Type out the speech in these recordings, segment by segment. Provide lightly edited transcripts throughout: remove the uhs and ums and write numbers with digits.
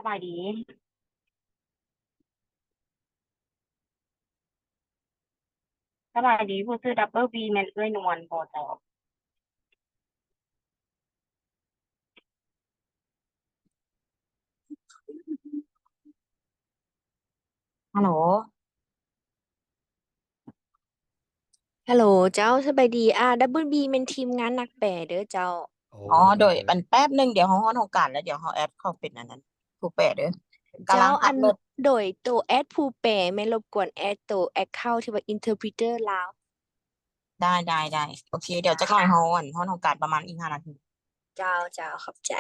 สบายดีสบายดีผู้ซื้อดับเบิลบีแมนเอ้ยนวลพอจอฮัลโหลฮัลโหลเจ้าสบายดีดับเบิลบีเป็นทีมงานนักแปลเด้อเจ้าโอ้อ๋อโดยโดยโดยอันแป๊บหนึ่งเดี๋ยวเขาฮ้อนของการแล้วเดี๋ยวเขาแอดเข้าเป็นอันนั้นผู้แปะเด้อกำเจ้าลังขัอันบรถโดยตัวแอดผู้แปลไม่รบกวนแอดตัวแอคเคาท์ที่ว่าอินเทอร์พ e เตอร์ลาวได้โอเคเดี๋ยวจะเข้าฮ้อนของการประมาณอีก5 นาทีเจ้าขอบใจ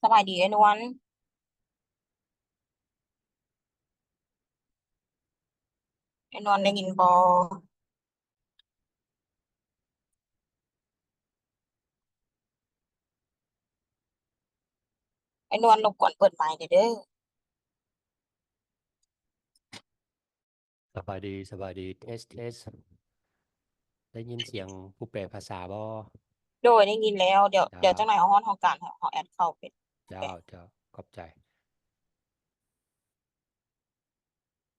สบายดีไอ้นวลไอ้นวลได้ยินบอไอ้นวลรบกวนเปิดไมค์เด้อสบายดีสบายดีเทสเทสได้ยินเสียงผู้แปลภาษาบ่โดยได้ยินแล้วเดี๋ยวจังไหนเจ้าเอาฮ้อนของการเขาแอดเข้าเป็นโอเคเจ้าเจ้าขอบใจ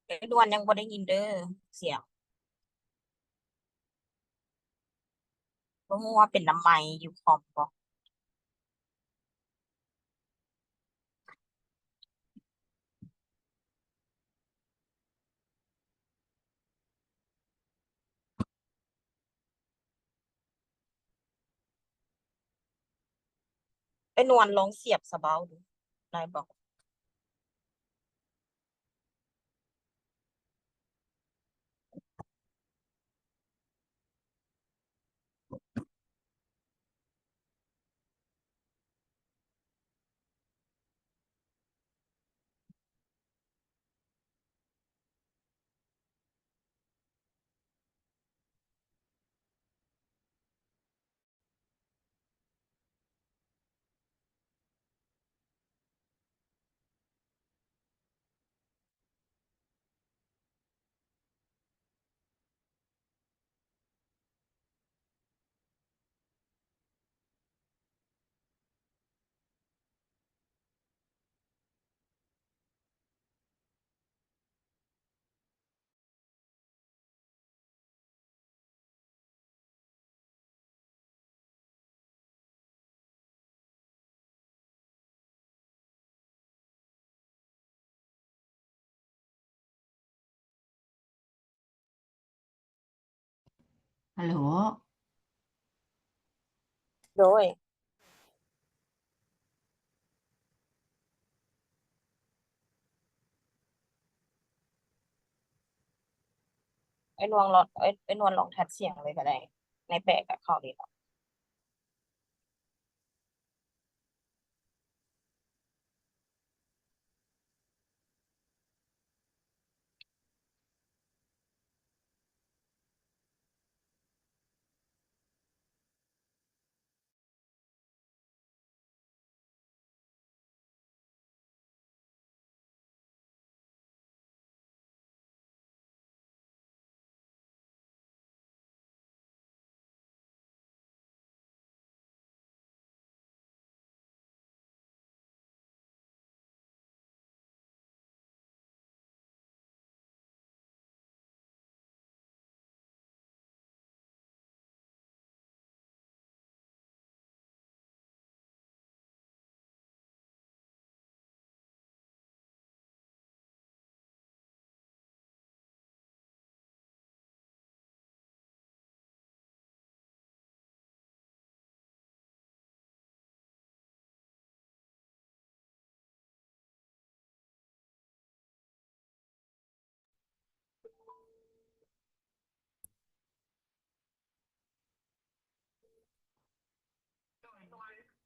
ไอ้นวลยังบ่ได้ยินเด้อเสียงบ่ฮู้ว่าเป็นน้ำไมค์อยู่คอมบ่ ไอ้นวลลองเสียบสะเบาดูได้บอก ฮัลโหล โดยไอ้นวลลองไอ้นวลลองทัดเสียงเลยก็ได้ ในแปะกับเขาดีเนาะ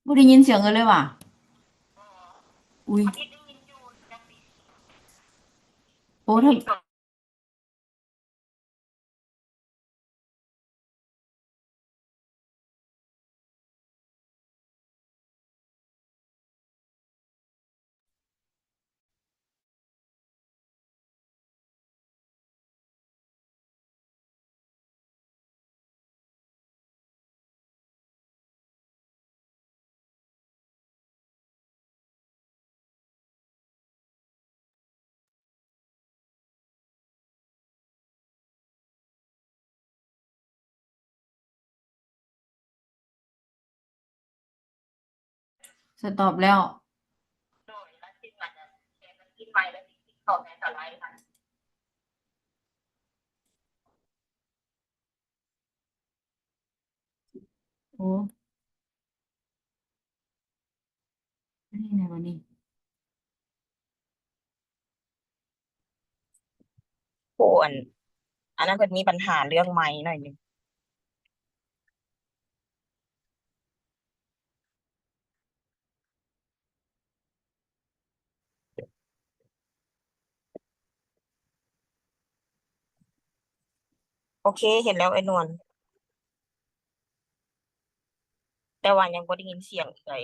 บ่ได้ยินเสียงเลยว่ะอุ้ยโอ้ถ้าสต็อปแล้ว โอ้อันนี้ไงวันนี้ โหอันนั้นเพิ่นมีปัญหาเรื่องไม้หน่อยหนึงโอเคเห็นแล้วไอ้นวลแต่ว่ายังบ่ได้ยินเสียงเลย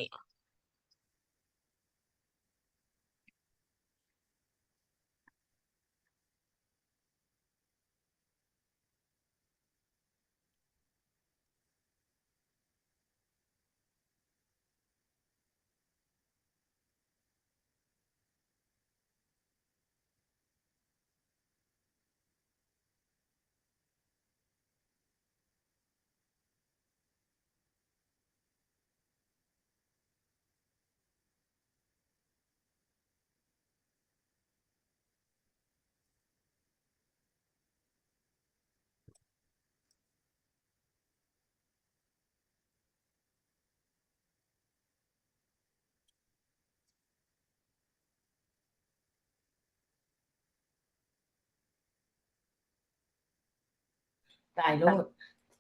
ตายโลด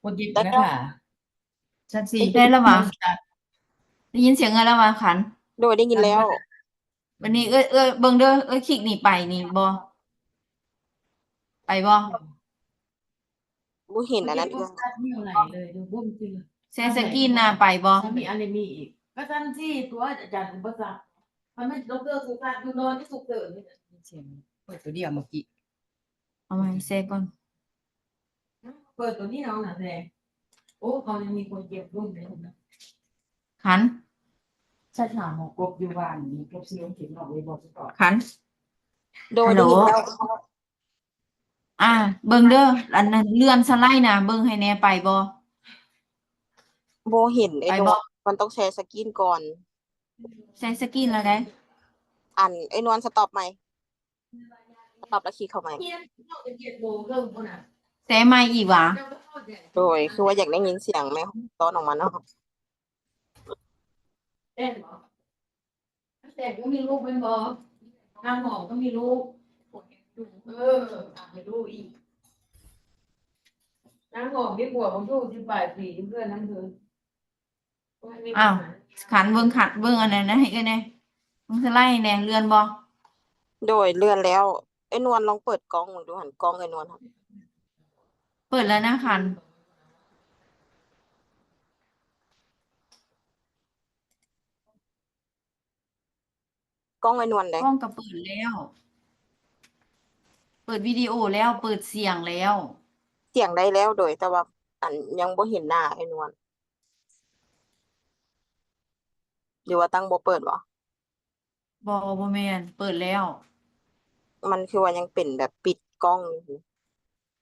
บ่หยิบ ได้ นะ แล้ว ค่ะชัดสิ ได้แล้ววะ บ่ชัด ได้ยินเสียงอะไรแล้ววะขัน โดยได้ยินแล้ว วันนี้เบิ่งเด้อคลิกนี่ไปนี่บ่ไปบ่ บ่เห็น บ่ อัน หยิ นั้ บ น บ่ เอื้อง ชัดนิ้วไหนเลยดูบ่จริง แชร์สกรีนน่ะไปบ่ ถ้ามีอันนี้มีอีกก็ซั่นสิตัวอาจารย์ก็บ่ซักมันไม่ดอกเตอร์สุกัดอยู่นอนที่สุกเตอร์นี่เสียงเปิดตัวเดียวเมื่อกี้ เอามาให้แชร์ก่อน เปิดตัวนี้เอาน่ะแท้โอ้เขายังมีคนเก็บรุ่นเลยนะ ขัน ใช่ถามหมอกบอยู่บ้านนี่กบสิเอาเข็มออกไว้บ่สิก่อน ขัน โดย ฮัลโหล ได้ยินแล้ว เบิ่งเด้ออันนั้นเลื่อนสไลด์น่ะเบิ่งให้แหน่ไปบ่ บ่เห็นไอ้ ไป นว บ่ ลมันต้องแชร์สกรีนก่อน แชร์สกรีนแล้วได้ ไอ้นวลสต็อปไหมสต็อปแล้วคลิกเข้าไหม เฮียนเอาแต่7 โมงเริ่มพุ่นน่ะ แต่ไม่อีกหวะ โดยคือว่าอยากได้ยินเสียงแม่ตอนออกมาเนาะ เต้นเหรอแต่ก็มีลูกเป็นบอทางหมอก็มีลูกมีลูกอีกนางหอมมีผัวของลูก18 ปีเพื่อนนั่นคือ อ้าวขันเบิ่งอันนั้นนะให้กันแน่มึงสไลด์แน่เรือนบ่ โดยเลื่อนแล้วไอ้นวลลองเปิดกล้องมึงดูหันกล้องไอ้นวลครับ เปิดแล้วนะขัน กล้องไอ้นวลเลย กล้องก็เปิดแล้ว เปิดวิดีโอแล้วเปิดเสียงแล้ว เสียงได้แล้วโดยแต่ว่าอันยังบ่เห็นหน้าไอ้นวลหรือว่าตั้งบ่เปิดวะ บ่แม่นเปิดแล้ว มันคือว่ายังเป็นแบบปิดกล้องอยู่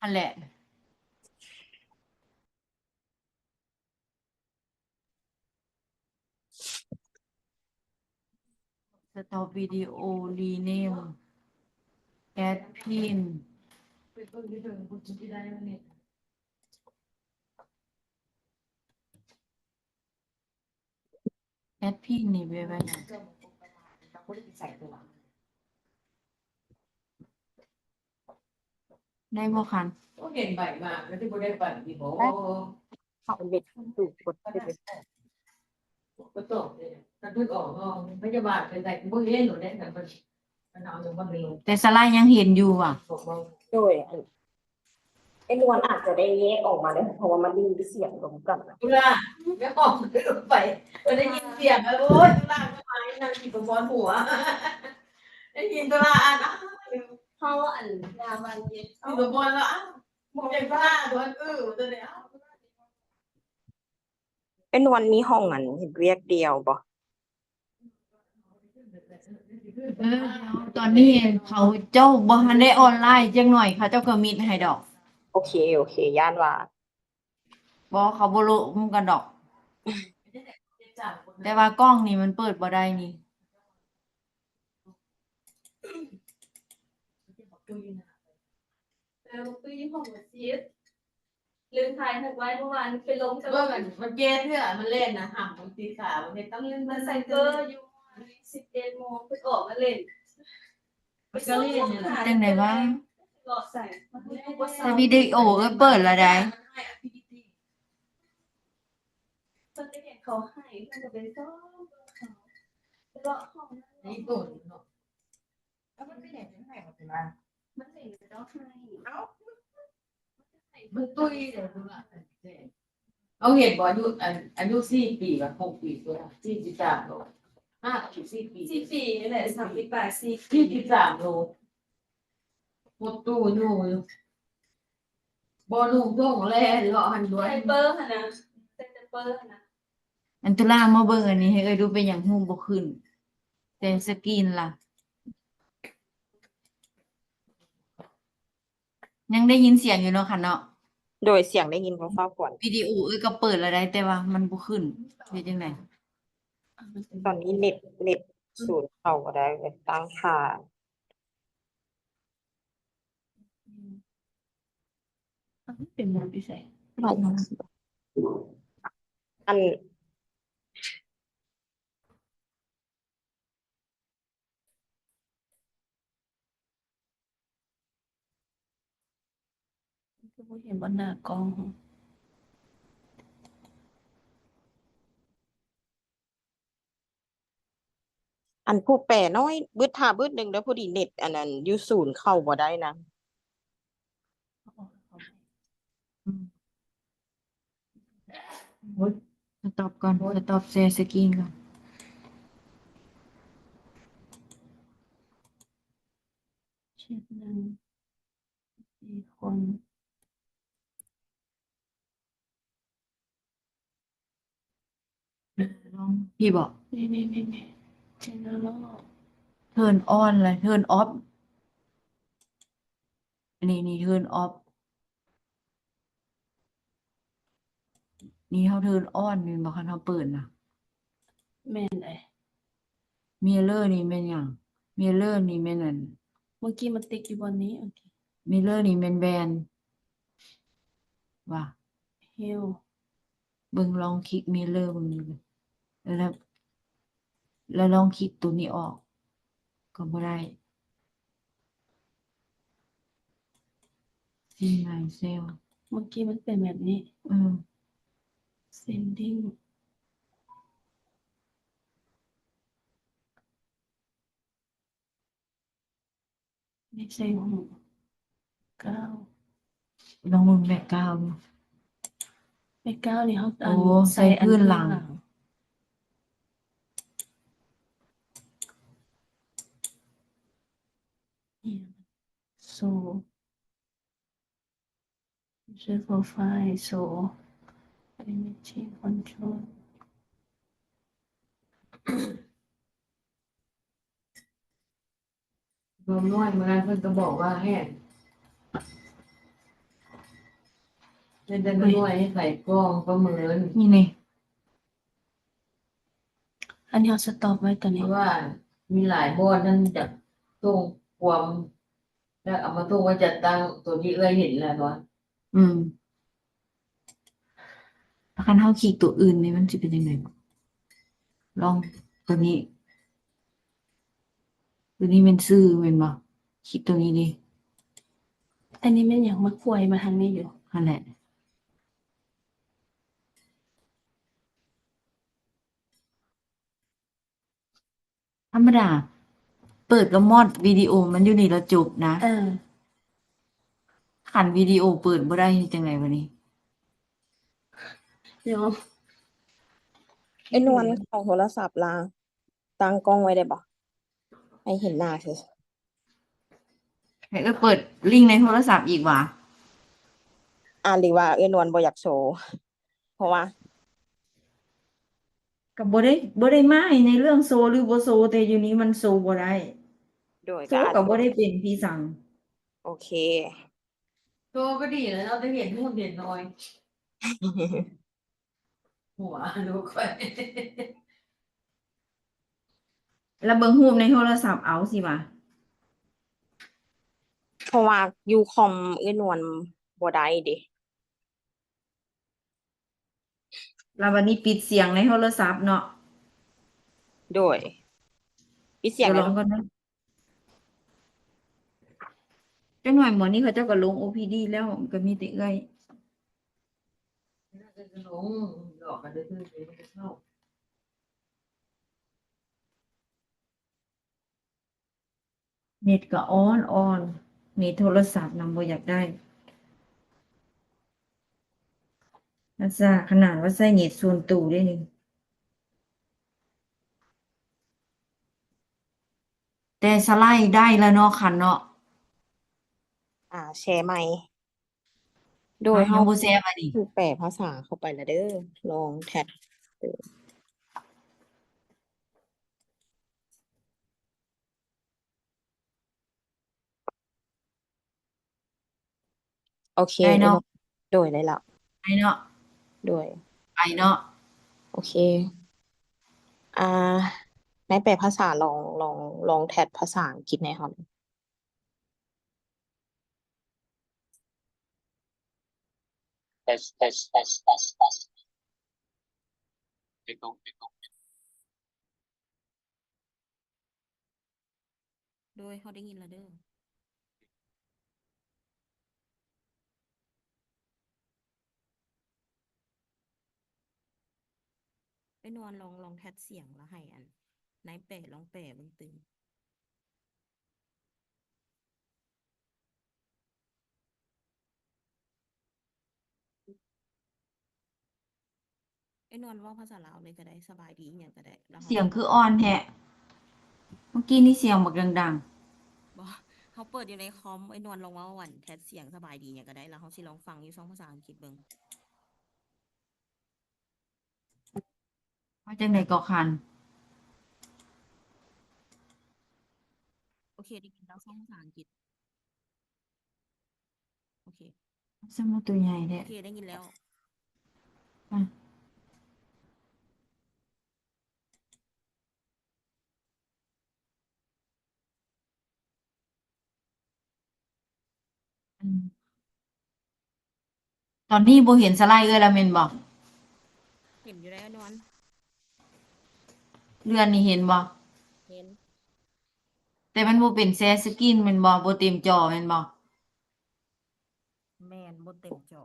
อันแหละสต็อปวิดีโอรีเนมแอดพิน เป็นคนที่เดินคนที่ได้แล้วเนี่ย แอดพินนี่ไปไว้ไหน เราก็ได้ใส่ตัว ได้บ่คัน ก็เห็นใบมากแล้วที่บ่ได้ใบที่บ่ เข้าเป็นเบ็ดดูกดได้เลย ก็ตกเลยถ้าทึกออกก็พยาบาลเป็นใส่บ่เห็นหนูได้แต่มันเอาอยู่บ่มี แต่สไลด์ยังเห็นอยู่อ่ะ บอกว่า โดยอันไอ้นวลอาจจะได้แยกออกมาเลยเพราะว่ามันมีเสียงรวมกันนะ ตุลาไม่ออกไปได้ยินเสียงโอ้ยตุลาทำไมนางขี่กระบอนหัวได้ยินตุลาอ่าน เพราะว่าอันยามันเย็น ขี่กระบอนแล้วมองอย่างตุลาโดนตัวเนี้ย ไอ้นวลมีห้องอันเห็นเรียกเดียวบ่ ตอนนี้เขาเจ้าบ่ทันได้ออนไลน์จังหน่อยเขาเจ้าก็มิดให้ดอก โอเคย่านว่า บ่เขาบ่รู้มันกันดอก แต่ว่ากล้องนี่มันเปิดบ่ได้นี่ ตู้ยี่ห้อหัวซีดลืมถ่ายไว้เมื่อวานไปลง เมื่อมันเกตเพื่อมันเล่นนะห่ำมันตีขามันต้องเล่น มั มัน น ใส่ ใส่ เก เก อ อ ร์ ร์ อยู่11 โมงเพิ่งออกมาเล่น ก็เล่นนี่แหละ จังได๋วะ หลอดใส่มันไม่รู้ว่า แต่วิดีโอก็เปิดแล้วได้ ตอนที่เห็นเขาให้มันจะเป็นซ้อมเขาเลาะห้อง นี่ตุ่นเนาะแล้วมันไม่เห็นเป็นไงมันเป็นไร มันเหลือแล้วให้ มันตุ้ยเดี๋ยวดูละเอาเห็นบ่อายุ4 ปีกับ6 ปีตัว43 โล4 ปี 14นี่แหละ38 43 โลหมดตู้อยู่บ่นุ่งท่งแลเลาะหันด้วย ไซเปอร์ค่ะนะไซเปอร์ค่ะนะ อันตุลามาเบิ่งอันนี้ให้เอ้ยดูเป็นหยังฮู้บ่ขึ้น แต่สกรีนล่ะ ยังได้ยินเสียงอยู่เนาะค่ะเนาะ โดยเสียงได้ยินของฟ้าก่อน วิดีโอเอ้ยก็เปิดแล้วได้แต่ว่ามันบ่ขึ้นเฮ็ดจังได๋ ตอนนี้เน็ตศูนย์เข้าก็ได้เลยตั้งค่า เป็นหมดพิเศษ อัน คือบ่เห็นบนหน้ากล้อง อันผู้แปรน้อยบึดท่าบึดหนึ่งแล้วพอดีเน็ตอันนั้นอยู่ศูนย์เข้าบ่ได้นะ สต็อปก่อนสต็อปแชร์สกรีนก่อน เช็ดหนึ่ง4 คน ลองพี่บอก นี่เจนแล้ว turn on เลย turn off นี่ turn off นี่เขา turn on นี่บ่คันเขาเปิดนะ แม่นเลย mirror นี่แม่นหยัง mirror นี่แม่นอัน เมื่อกี้มันติ๊กอยู่บนนี้โอเค mirror นี่แม่นแบน ว่า Hill เบิ่งลองคลิก Mirror เบิ่งดูแล้วแล้วลองคลิกตัวนี้ออก ก็บ่ได้ See myself เมื่อกี้มันเป็นแบบนี้ sending ไม่ใช่หูเก้า ลองเบิ่งแบ็กกราวด์ดู ไปเก้านี่เขา โอ้ใส่พื้นหลัง so user profile so image control รวมน้อยเมื่อนั้นเพิ่นก็บอกว่าแห้งเป็นแต่น้อยให้ใส่กล้องประเมิน นี่นี่ อันนี้เอาสต็อปไว้ตัว เพ นี้ ราะว่ามีหลายบอร์ดนั่นจะต้องความแล้วเอามาต้องว่าจัดตั้งตัวที่เห็นแล้วเนาะ ถ้าคันเฮาคลิกตัวอื่นนี่มันสิเป็นจังไดบ่ลองตัวนี้ ตัวนี้เป็นชื่อแม่นบ่คลิกตัวนี้ดิ อันนี้มันอย่างมาควยมาทางนี้อยู่ นั่นแหละ ธรรมดา เปิดก็มอดวิดีโอมันอยู่นี่แล้วจบนะ คันวิดีโอเปิดบ่ได้เฮ็ดจังไดบัดนี้ ยอม ไอ้นวลของโทรศัพท์ลาตั้งกล้องไว้ได้บ่ให้เห็นหน้าเธอ ให้เปิดลิงก์ในโทรศัพท์อีกว่ะ หรือว่านวลบ่อยากโชว์เพราะว่า ก็บ่ได้มาให้ในเรื่องโซหรือบ่โซแต่อยู่นี้มันโซบ่ได้ โดย โซ ก็อาจ ก็บ่ได้เป็นพี่สั่ง โอเค ตัวก็ดีแล้วเราจะเห็นนู่นเห็นน้อย หัวลูกค่อย แล้วเบิ่งรูปในโทรศัพท์เอาสิว่ะ เพราะว่าอยู่คอมนวลบ่ได้เด้ แล้ววันนี้ปิดเสียงในโทรศัพท์เนาะ โดยปิดเสียง เดี๋ยว ใน ลองก่อนนะจักหน่อยหมอนี่เขาเจ้าก็ลง OPD แล้วมันก็มีแต่เอื้อย น่าจะลงดอกกันได้คือมันจะเข้า เน็ตก็ออนเน็ตโทรศัพท์นำบ่อยากได้นั่นซะขนาดว่าใช้เน็ตส่วนตัวได้นี่แต่สไลด์ได้แล้วเนาะคันเนาะ แชร์ใหม่ โดย ยั เฮาง บ่แชร์มาดิ ถูกแปลภาษาเข้าไปแล้วเด้อลองแท็บดูโอเค ได้เนาะ โดยได้ละ ได้เนาะ โดย ไปเนาะ โอเค ในแปลภาษาลองแท็บภาษาอังกฤษในอยครับ โดยเขาได้ยินแล้วเด้อไอ้นวลลองแทสเสียงแล้วให้อันไหนแปะลองแปะเบิ่งตึงไอ้นวลเว้าภาษาลาวเลยก็ได้สบายดีอิหยังก็ได้แล้ว เสียงคืออ่อนแท้เมื่อกี้นี่เสียงบักดัง บ่เขาเปิดอยู่ในคอมไอ้นวลลองเว้าหวันแทสเสียงสบายดีอิหยังก็ได้แล้วเขาสิลองฟังอยู่ช่องภาษาอังกฤษเบิ่ง ๆว่าจังได๋ก็คัน โอเคได้ยินแล้วช่องภาษาอังกฤษโอเค สมุดตัวใหญ่แท้ โอเคได้ยินแล้ว อ่ะอืม ตอนนี้บ่เห็นสไลด์แล้วแม่นบ่ เห็นอยู่แล้วนวล เลื่อนนี่เห็นบ่ เห็น แต่มันบ่เป็นแชร์สกรีนแม่นบ่บ่เต็มจอแม่นบ่ แม่นบ่เต็มจอ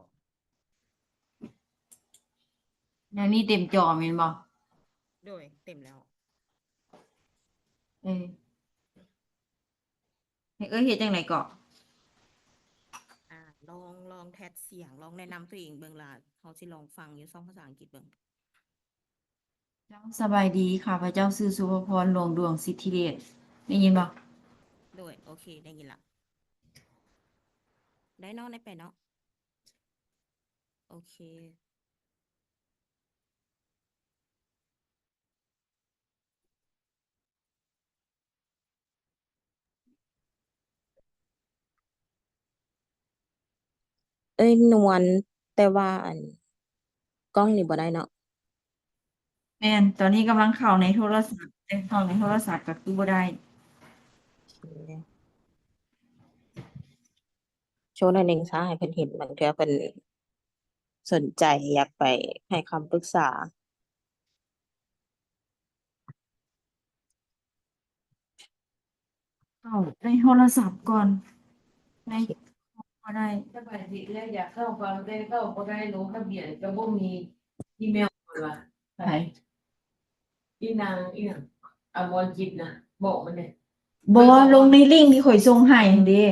แนวนี้เต็มจอแม่นบ่ โดยเต็มแล้ว เออให้เอ้ยเฮ็ดจังไดก็ ลองแทสเสียงลองแนะนำตัวเองเบิ่งล่ะเขาสิลองฟังอยู่2ภาษาอังกฤษเบิ่ง เจ้าสบายดีข้าพเจ้าชื่อสุภพรหลวงดวงสิทธิเดชได้ยินบ่ โดยโอเคได้ยินละได้เนาะได้ไปเนาะโอเค เอ้ยนวลแต่ว่ากล้องนี่บ่ได้เนาะ แม่นตอนนี้กำลังเข้าในโทรศัพท์แต่เข้าในโทรศัพท์ก็คือบ่ได้ โชว์หน่อยหนึ่งซะให้เพิ่นเห็นบางเทื่อเพิ่นสนใจอยากไปให้คำปรึกษา เข้าในโทรศัพท์ก่อนในบ่ได้ ถ้าไปสิแล้วอยากเข้าฟังได้เข้าบ่ได้ลงทะเบียนก็บ่มีอีเมลเลยว่า ไป อีนางอีหยังอมรจิตนะบอกมันเนี่ย บ่ลงในลิงก์ที่ข่อยส่งให้หั่นเด้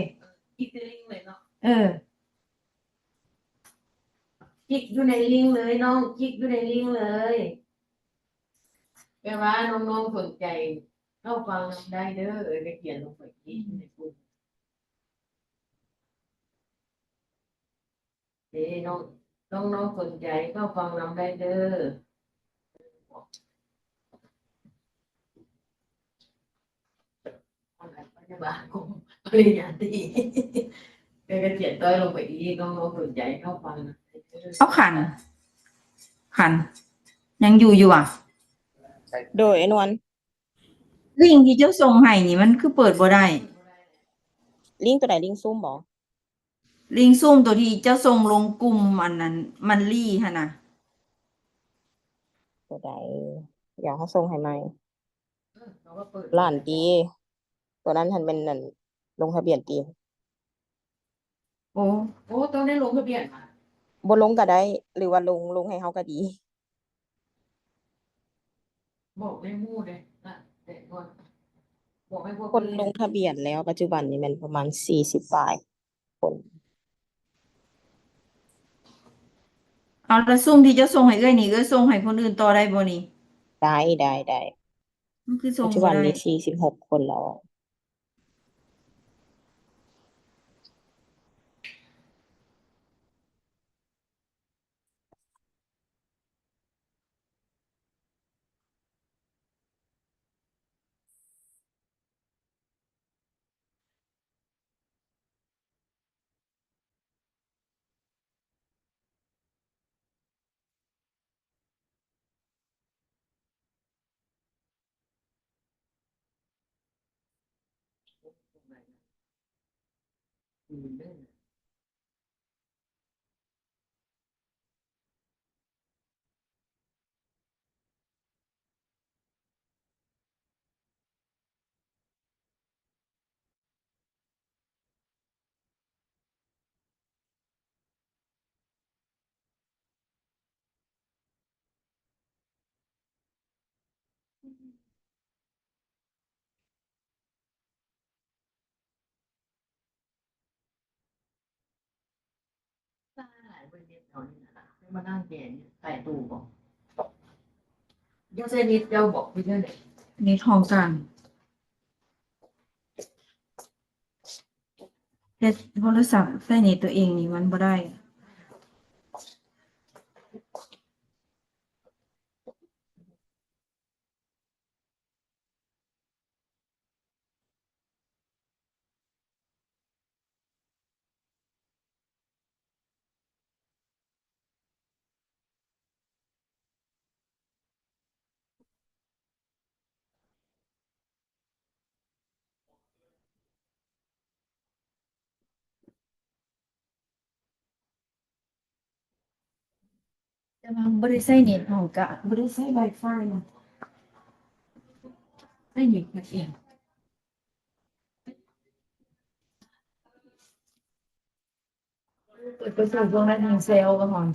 คลิกในลิงก์เลยเนาะ เออ คลิกอยู่ในลิงก์เลยน้องคลิกอยู่ในลิงก์เลยแปลว่าน้องๆสนใจเข้าฟังได้เด้อไปเขียนลงไปที่ในกลุ่มเด้น้องสนใจเข้าฟังนำได้เด้อพยาบาลกรมปริญญาตรีไปกระเขียนต้อยลงไปอีกน้องๆสนใจเข้าฟังนะ เอาขันยังอยู่อ่ะ โดยไอ้นวล ลิงก์ที่เจ้าส่งให้นี่มันคือเปิดบ่ได้ ลิงก์ตัวไหนลิงก์ซูมบ่ ลิงก์ซุ่มตัวที่เจ้าส่งลงกลุ่มอันนั้นมันลี่หั่นน่ะ ตัวใดอยากให้ส่งให้ใหม่ เขาก็เปิด ล้านตีตัวนั้นหันเป็นนั่นลงทะเบียนตี โอ้ โอ้ต้องได้ลงทะเบียนมา บ่ลงก็ได้ หรือว่าลงให้เฮาก็ดี บอกในหมู่เลยนะแต่ก่อนบอกให้พวก คนลงทะเบียนแล้วปัจจุบันนี้มันประมาณ40ปลายคน เอาแล้วซุ่มที่เจ้าส่งให้เอ้ยนี่เอ้ยส่งให้คนอื่นต่อได้บ่นี่ ได้ มันคือส่ ปั ง จจุ บ่ บัน ได้ นี้46คนแล้ว หลายประเด็นตอนนี้นะคะให้มานั่งเขียนใส่ตู้บอกเดี๋ยวเซนิดเจ้าบอกไปเรื่องไหน นี่ทองกลางแต่โทรศัพท์ใส่ในตัวเองนี่มันบ่ได้ แต่ว่าบ่ได้ใช้เน็ตห้องก็บ่ได้ใช้ Wi-Fi นะใช้เน็ตก็เองเปิดประตูพวกนั้นยังเซลก็หอน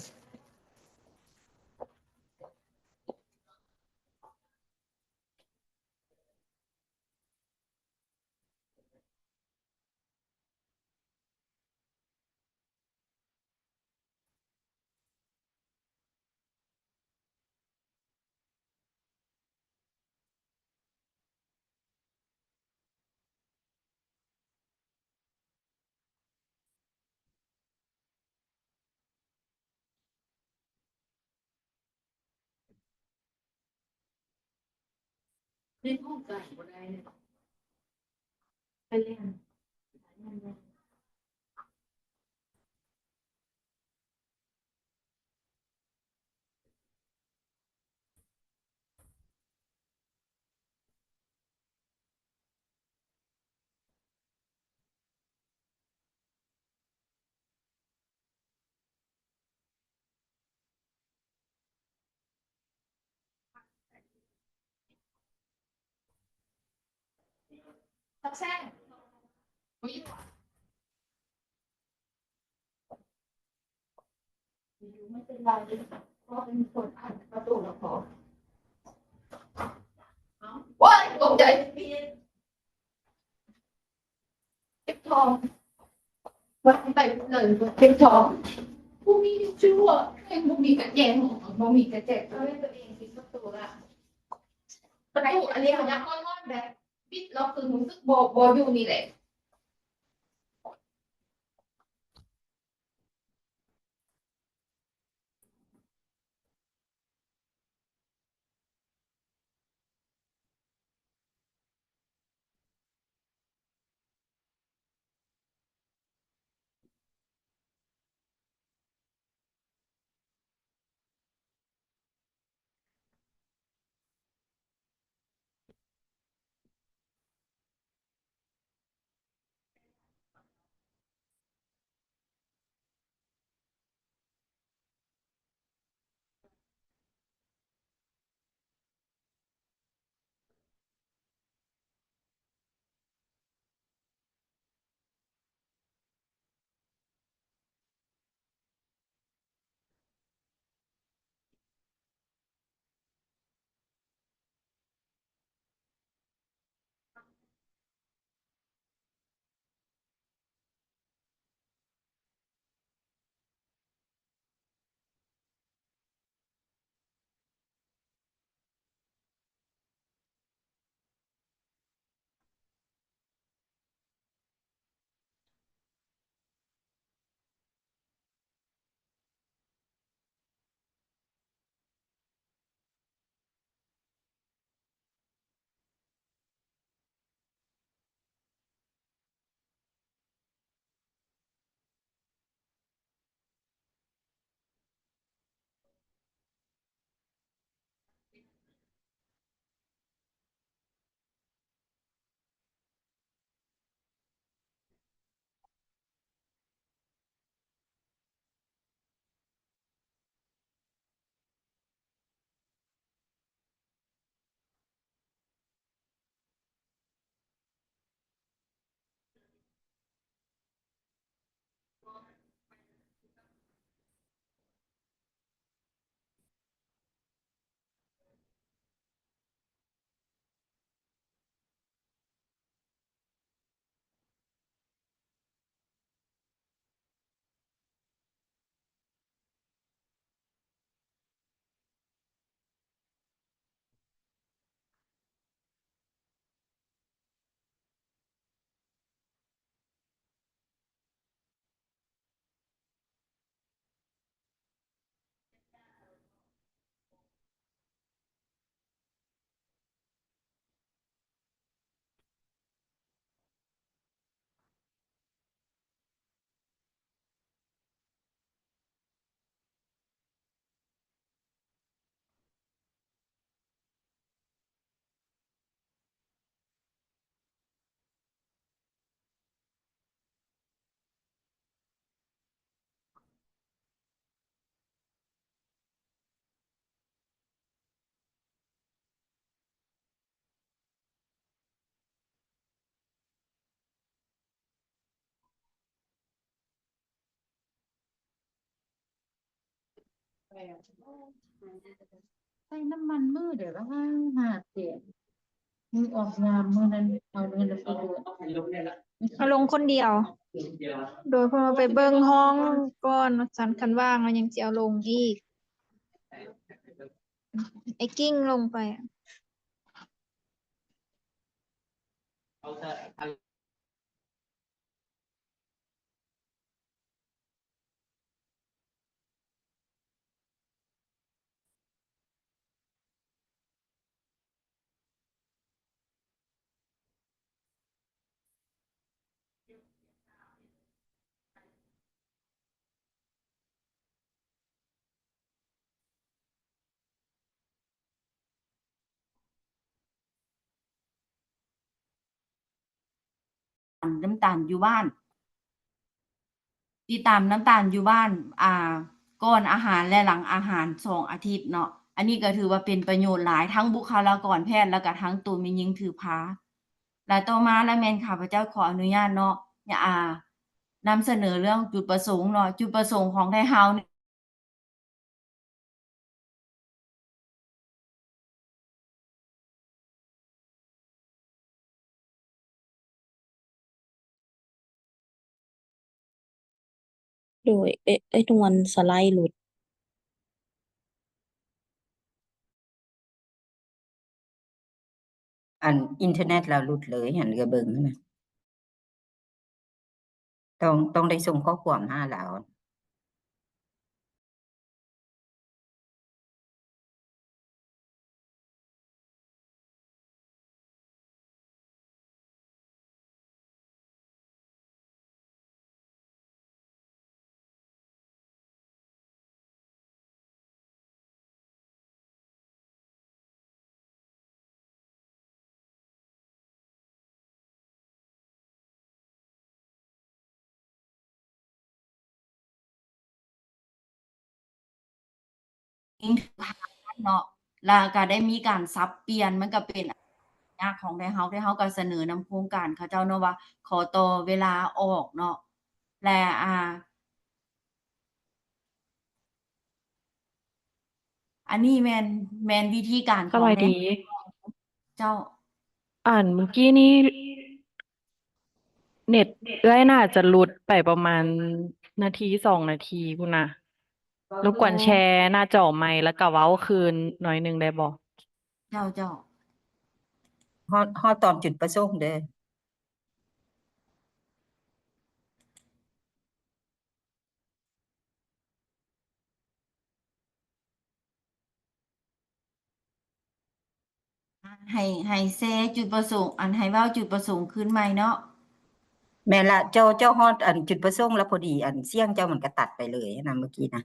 ในห้องก็บ่ได้ไปเรียนทับแซ่บ่อยู่ไม่เป็นไรเพราะเป็นคนอ่านประตูแล้วพอว้ายตกใจเจ็บท้องวันไปเลยเจ็บท้องพรุ่งนี้ชื่อว่าเองพรุ่งนี้กระแจงบ่มีกระแจงก็ให้ตัวเองปิดประตูละประตูอันนี้เขาจะค่อนๆแบบปิดล็อกคือรู้สึกบ่อยู่นี่แหละ ใส่น้ำมันมือเดี๋ยวละ5 เสียงมือออกงามมือนั้นเอาเงินไปดู เอาลงคนเดียว โดยพอไปเบิ่งห้องก่อนว่าสันคันว่างแล้วยังสิเอาลงอีก ไอ้กิ้งลงไปอะ น้ำตาลอยู่บ้านติดตามน้ำตาลอยู่บ้าน ก่อนอาหารและหลังอาหาร2 อาทิตย์เนาะอันนี้ก็ถือว่าเป็นประโยชน์หลายทั้งบุคลากรแพทย์แล้วก็ทั้งตัวแม่หญิงถือผ้าและต่อมาแล้วแม่นข้าพเจ้าขออนุญาตเนาะนำเสนอเรื่องจุดประสงค์เนาะจุดประสงค์ของไทเฮานี่ โดยไอ้นวลสไลด์หลุด อันอินเทอร์เน็ตเราหลุดเลยหันเรือเบิ่งนั่นน่ะต้องได้ส่งข้อความหาเราเนาะแล้วก็ได้มีการสับเปลี่ยนมันก็เป็นยากของไทเฮาก็เสนอนำโครงการเขาเจ้าเนาะว่าขอต่อเวลาออกเนาะและอันนี้แม่นวิธีการข ส อง บาย ไท ดี เจ้า เมื่อกี้นี้เน็ตเอ้อยน่าจะหลุดไปประมาณนาที2 นาทีพุ่นน่ะรบกวนแชร์หน้าจอใหม่แล้วก็เว้าคืนหน่อยหนึงได้บ่ เจ้า ฮอดตอนจุดประสงค์เด้อ ให้แชร์จุดประสงค์ให้เว้าจุดประสงค์ขึ้นใหม่เนาะ แม่นละเจ้าฮอดอันจุดประสงค์แล้วพอดีอันเสียงเจ้ามันก็ตัดไปเลยนะเมื่อกี้นะ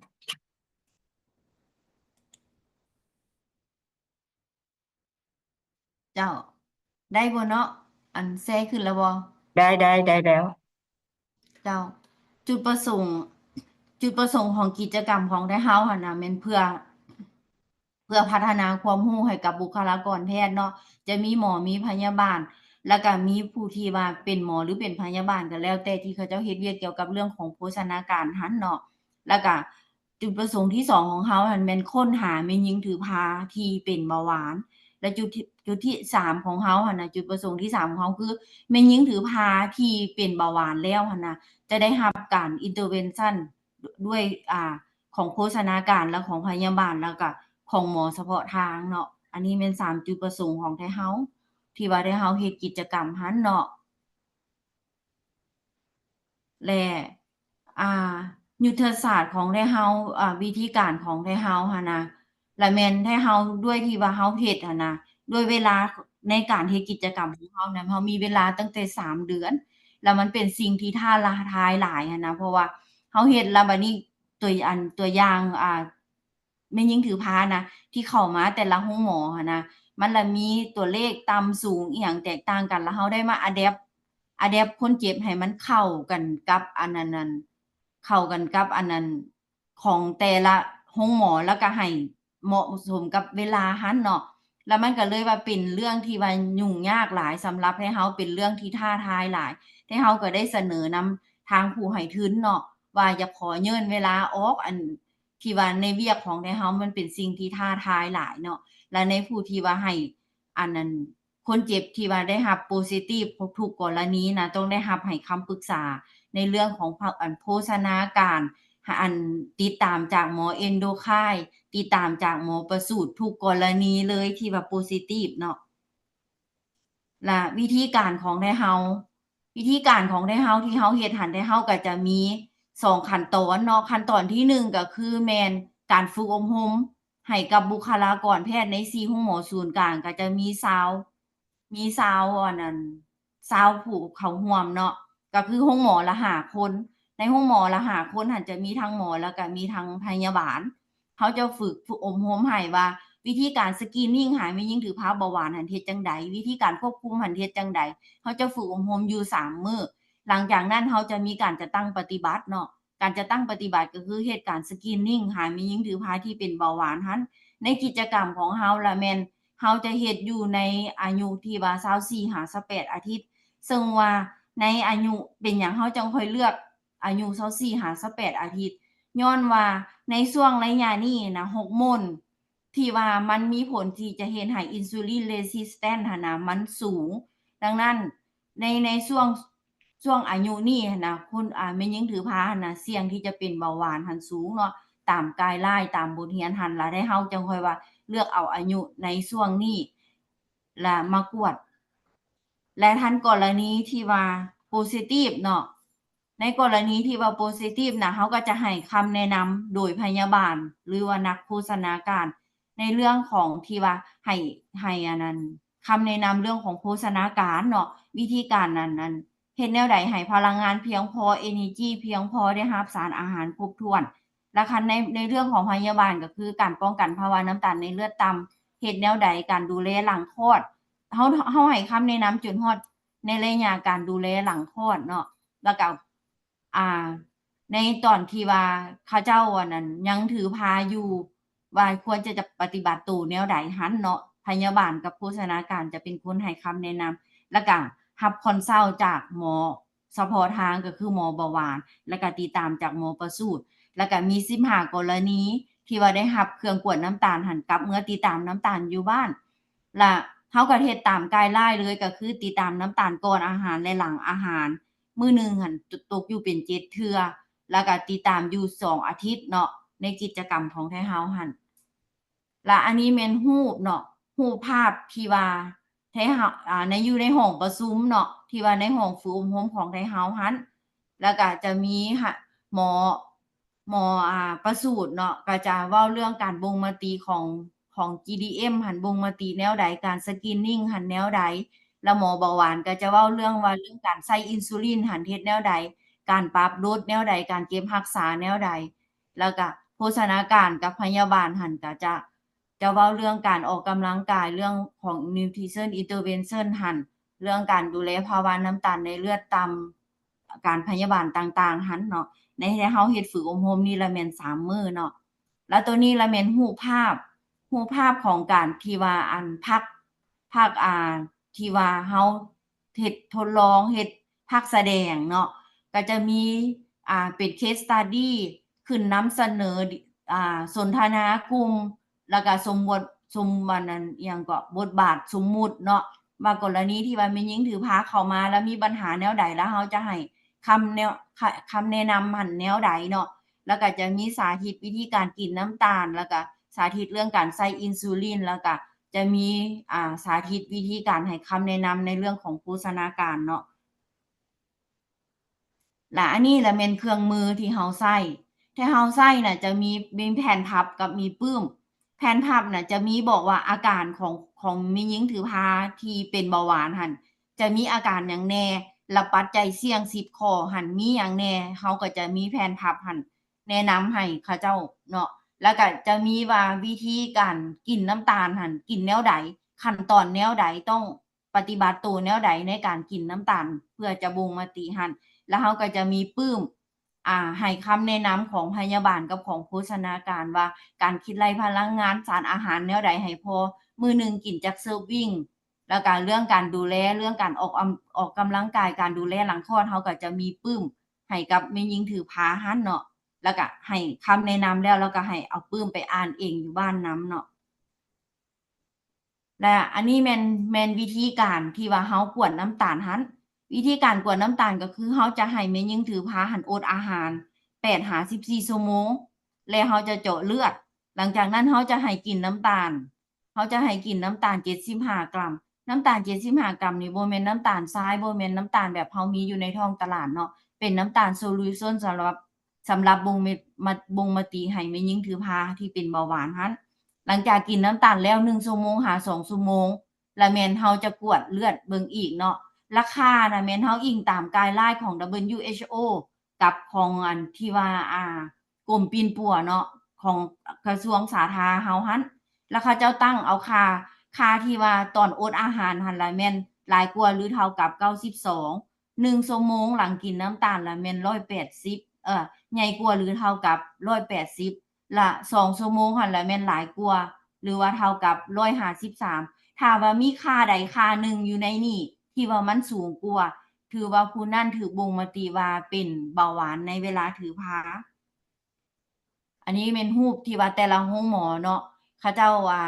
เจ้า ได้บ่เนาะแชร์ขึ้นแล้วบ่ ได้แล้ว เจ้า จุดประสงค์ของกิจกรรมของไทเฮาหั่นน่ะแม่นเพื่อพัฒนาความรู้ให้กับบุคลากรแพทย์เนาะจะมีหมอมีพยาบาล แล้วก็มีผู้ที่ว่าเป็นหมอหรือเป็นพยาบาลก็แล้วแต่ที่เขาเจ้าเฮ็ดเวียกเกี่ยวกับเรื่องของโภชนาการหั้นเนาะแล้วก็จุดประสงค์ที่2ของเฮาหั่นแม่นค้นหาแม่หญิงถือพาที่เป็นเบาหวาน และจุดที่3ของเฮาหั่นน่ะจุดประสงค์ที่3ของเฮาคือแม่หญิงถือพาที่เป็นเบาหวานแล้วหั่นน่ะจะได้รับการ intervention ด้วยของโภชนาการและของพยาบาลแล้วก็ของหมอเฉพาะทางเนาะอันนี้แม่น3จุดประสงค์ของไทเฮาที่ว่าไทเฮาเฮ็ดกิจกรรมหั้นเนาะและยุทธศาสตร์ของไทเฮาวิธีการของไทเฮาหั่นน่ะและแม่นไทเฮาด้วยที่ว่าเฮาเฮ็ดหั่นน่ะด้วยเวลาในการเฮ็ดกิจกรรมของเฮานั้นเฮามีเวลาตั้งแต่3 เดือนแล้วมันเป็นสิ่งที่ท้าทายหลายหั้นนะเพราะว่าเฮาเฮ็ดแล้วบัดนี้ตัวอย่างแม่หญิงถือพานะที่เข้ามาแต่ละโรงหมอหั้นนะมันละมีตัวเลขต่ำสูงอิหยังแตกต่างกันแล้วเฮาได้มาอะแดปคนเจ็บให้มันเข้ากันกับอันนั้นเข้ากันกับอันนั้นของแต่ละโรงหมอแล้วก็ให้เหมาะสมกับเวลาหั้นเนาะแล้วมันก็เลยว่าเป็นเรื่องที่ว่ายุ่งยากหลายสำหรับให้เฮาเป็นเรื่องที่ท้าทายหลายที่เฮาก็ได้เสนอนำทางผู้ให้ทุนเนาะว่าอยากขอยื่นเวลาออก ที่ว่าในเวียกของในเฮามันเป็นสิ่งที่ท้าทายหลายเนาะและในผู้ที่ว่าให้อันนั้นคนเจ็บที่ว่าได้รับโพซิทิฟทุกกรณีนะต้องได้รับให้คำปรึกษาในเรื่องของโภชนาการอันติดตามจากหมอเอนโดไคน์ติดตามจากหมอประสูติทุกกรณีเลยที่ว่าโพซิทิฟเนาะและวิธีการของไทเฮาที่เฮาเฮ็ดหั้นไทเฮาก็จะมี2ขั้นตอนเนาะขั้นตอนที่1ก็คือแม่นการฝึกอบรมให้กับบุคลากรแพทย์ใน4โรงหมอศูนย์กลางก็จะมี20อันนั้น20ผู้เข้าร่วมเนาะก็คือโรงหมอละ5คนในโรงหมอละ5คนหั้นจะมีทั้งหมอแล้วก็มีทั้งพยาบาลเขาจะฝึกอบรมให้ว่าวิธีการสกรีนนิ่งหาแม่หญิงถือภาพเบาหวานหั้นเฮ็ดจังใดวิธีการควบคุมหั้นเฮ็ดจังใดเขาจะฝึกอบรมอยู่3มื้อหลังจากนั้นเขาจะมีการจะตั้งปฏิบัติเนาะการจะตั้งปฏิบัติก็คือเฮ็ดการสกรีนนิ่งหาแม่หญิงถือภาพที่เป็นเบาหวานหั้นในกิจกรรมของเฮาละแม่นเฮาจะเฮ็ดอยู่ในอายุที่ว่า24-28อาทิตย์ซึ่งว่าในอายุเป็นหยังเฮาจังค่อยเลือกอายุ24-28อาทิตย์ย้อนว่าในช่วงระยะนี้นะฮอร์โมนที่ว่ามันมีผลที่จะเฮ็ดให้ insulin resistant หั้นน่ะมันสูงดังนั้นในช่วงอายุนี้หั้นน่ะคุณแม่หญิงถือพาหั้นน่ะเสี่ยงที่จะเป็นเบาหวานหั้นสูงเนาะตามไกด์ไลน์ตามบทเรียนหั้นล่ะได้เฮาจังค่อยว่าเลือกเอาอายุในช่วงนี้และมากวดและทันกรณีที่ว่าโพซิทิฟเนาะในกรณีที่ว่าโพซิทิฟน่ะเฮาก็จะให้คำแนะนำโดยพยาบาลหรือว่านักโภชนาการในเรื่องของที่ว่าให้อันนั้นคำแนะนำเรื่องของโภชนาการเนาะวิธีการนั้นเฮ็ดแนวใดให้พลังงานเพียงพอ energy เพียงพอได้รับสารอาหารครบถ้วนและคันในเรื่องของพยาบาลก็คือการป้องกันภาวะน้ำตาลในเลือดต่ำเฮ็ดแนวใดการดูแลหลังคลอดเฮาให้คำแนะนำจนฮอดในระยะการดูแลหลังคลอดเนาะแล้วก็ในตอนที่ว่าเขาเจ้าอันนั้นยังถือพาอยู่ว่าควรจะปฏิบัติตัวแนวใดหั้นเนาะพยาบาลกับโภชนาการจะเป็นคนให้คำแนะนำแล้วก็รับคอนซัลต์จากหมอเฉพาะทางก็คือหมอเบาหวานแล้วก็ติดตามจากหมอประสูติแล้วก็มี15กรณีที่ว่าได้รับเครื่องกวดน้ำตาลหั้นกลับเมื่อติดตามน้ำตาลอยู่บ้านและเฮาก็เฮ็ดตามไกด์ไลน์เลยก็คือติดตามน้ำตาลก่อนอาหารและหลังอาหารมื้อหนึ่งหั้นตกอยู่เป็น7เทื่อแล้วก็ติดตามอยู่2อาทิตย์เนาะในกิจกรรมของไทเฮาหั้นและอันนี้แม่นรูปเนาะรูปภาพที่ว่าไทเฮาในอยู่ในห้องประชุมเนาะที่ว่าในห้องฝึกอบรมของไทเฮาหั้นแล้วก็จะมีหมอประสูติเนาะก็จะเว้าเรื่องการบ่งมติของ GDM หั้นบ่งมติแนวใดการสกรีนนิ่งหั้นแนวใดแล้วหมอเบาหวานก็จะเว้าเรื่องการใส่อินซูลินหั้นเฮ็ดแนวใดการปรับลดแนวใดการเก็บรักษาแนวใดแล้วก็โภชนาการกับพยาบาลหั้นก็จะเว้าเรื่องการออกกำลังกายเรื่องของ nutrition intervention หั้นเรื่องการดูแลภาวะน้ำตาลในเลือดต่ำการพยาบาลต่างๆหั้นเนาะในที่เฮาเฮ็ดฝึกอบรมนี่ละแม่น3มื้อเนาะแล้วตัวนี้ละแม่นรูปภาพของการที่ว่าอันพักที่ว่าเฮาเฮ็ดทดลองเฮ็ดภาคแสดงเนาะก็จะมีเป็น case study ขึ้นนำเสนอสนทนากลุ่มแล้วก็สมบัตินั้นอิหยังก็บทบาทสมมุติเนาะว่ากรณีที่ว่าแม่หญิงถือพาเข้ามาแล้วมีปัญหาแนวใดแล้วเฮาจะให้คำแนะนำหั้นแนวใดเนาะแล้วก็จะมีสาธิตวิธีการกินน้ำตาลแล้วก็สาธิตเรื่องการใส่อินซูลินแล้วก็จะมีสาธิตวิธีการให้คำแนะนำในเรื่องของโภชนาการเนาะและอันนี้ละแม่นเครื่องมือที่เฮาใช้น่ะจะมีแผ่นพับกับมีปื้มแผ่นพับน่ะจะมีบอกว่าอาการของแม่หญิงถือพาที่เป็นเบาหวานหั่นจะมีอาการหยังแน่และปัจจัยเสี่ยง10ข้อหั่นมีหยังแน่เฮาก็จะมีแผ่นพับหั่นแนะนำให้เขาเจ้าเนาะแล้วก็จะมีว่าวิธีการกินน้ำตาลหั่นกินแนวใดขั้นตอนแนวใดต้องปฏิบัติตัวแนวใดในการกินน้ำตาลเพื่อจะบ่งมติหั่นแล้วเฮาก็จะมีปื้มให้คำแนะนำของพยาบาลกับของโภชนาการว่าการคิดไล่พลังงานสารอาหารแนวใดให้พอมื้อหนึ่งกินจักเซิร์ฟวิ่งแล้วก็เรื่องการดูแลเรื่องการออกกำลังกายการดูแลหลังคลอดเฮาก็จะมีปื้มให้กับแม่หญิงถือพาหั้นเนาะ แล้วก็ให้คำแนะนำแล้วก็ให้เอาปื้มไปอ่านเองอยู่บ้านนำเนาะและอันนี้แม่นวิธีการที่ว่าเฮากวนน้ำตาลหั้นวิธีการกวนน้ำตาลก็คือเฮาจะให้แม่หญิงถือผ้าหันอดอาหาร8-14 ชั่วโมงแล้วเฮาจะเจาะเลือด หลังจากนั้นเฮาจะให้กินน้ำตาลเฮาจะให้กินน้ำตาล75 กรัม น้ำตาล75 กรัมนี่บ่แม่นน้ำตาลทรายบ่แม่นน้ำตาลแบบเฮามีอยู่ในท้องตลาดเนาะเป็นน้ำตาลโซลูชันสำหรับบ่งมาติให้แม่หญิงถือผ้าที่เป็นเบาหวานหั้นหลังจากกินน้ำตาลแล้ว1 ชั่วโมงหา 2 ชั่วโมงแล้วแม่นเฮาจะกวดเลือดเบิ่งอีกเนาะราคาน่ะแม่นเฮาอิงตามไกด์ไลน์ของ WHO กับของอันที่ว่ากรมปีนปัวเนาะของกระทรวงสาธารณเฮาหั้นแล้วเขาเจ้าตั้งเอาค่าที่ว่าตอนอดอาหารหั้นล่ะแม่นหลายกว่าหรือเท่ากับ92 1 ชั่วโมงหลังกินน้ำตาลล่ะแม่น180ใหญ่กว่าหรือเท่ากับ180ละ2 ชั่วโมงหั่นล่ะแม่นหลายกว่าหรือว่าเท่ากับ153ถ้าว่ามีค่าใดค่าหนึ่งอยู่ในนี้ที่ว่ามันสูงกว่าถือว่าผู้นั้นถูกบ่งมาติว่าเป็นเบาหวานในเวลาถือผ้าอันนี้แม่นรูปที่ว่าแต่ละโรงหมอเนาะเขาเจ้าว่า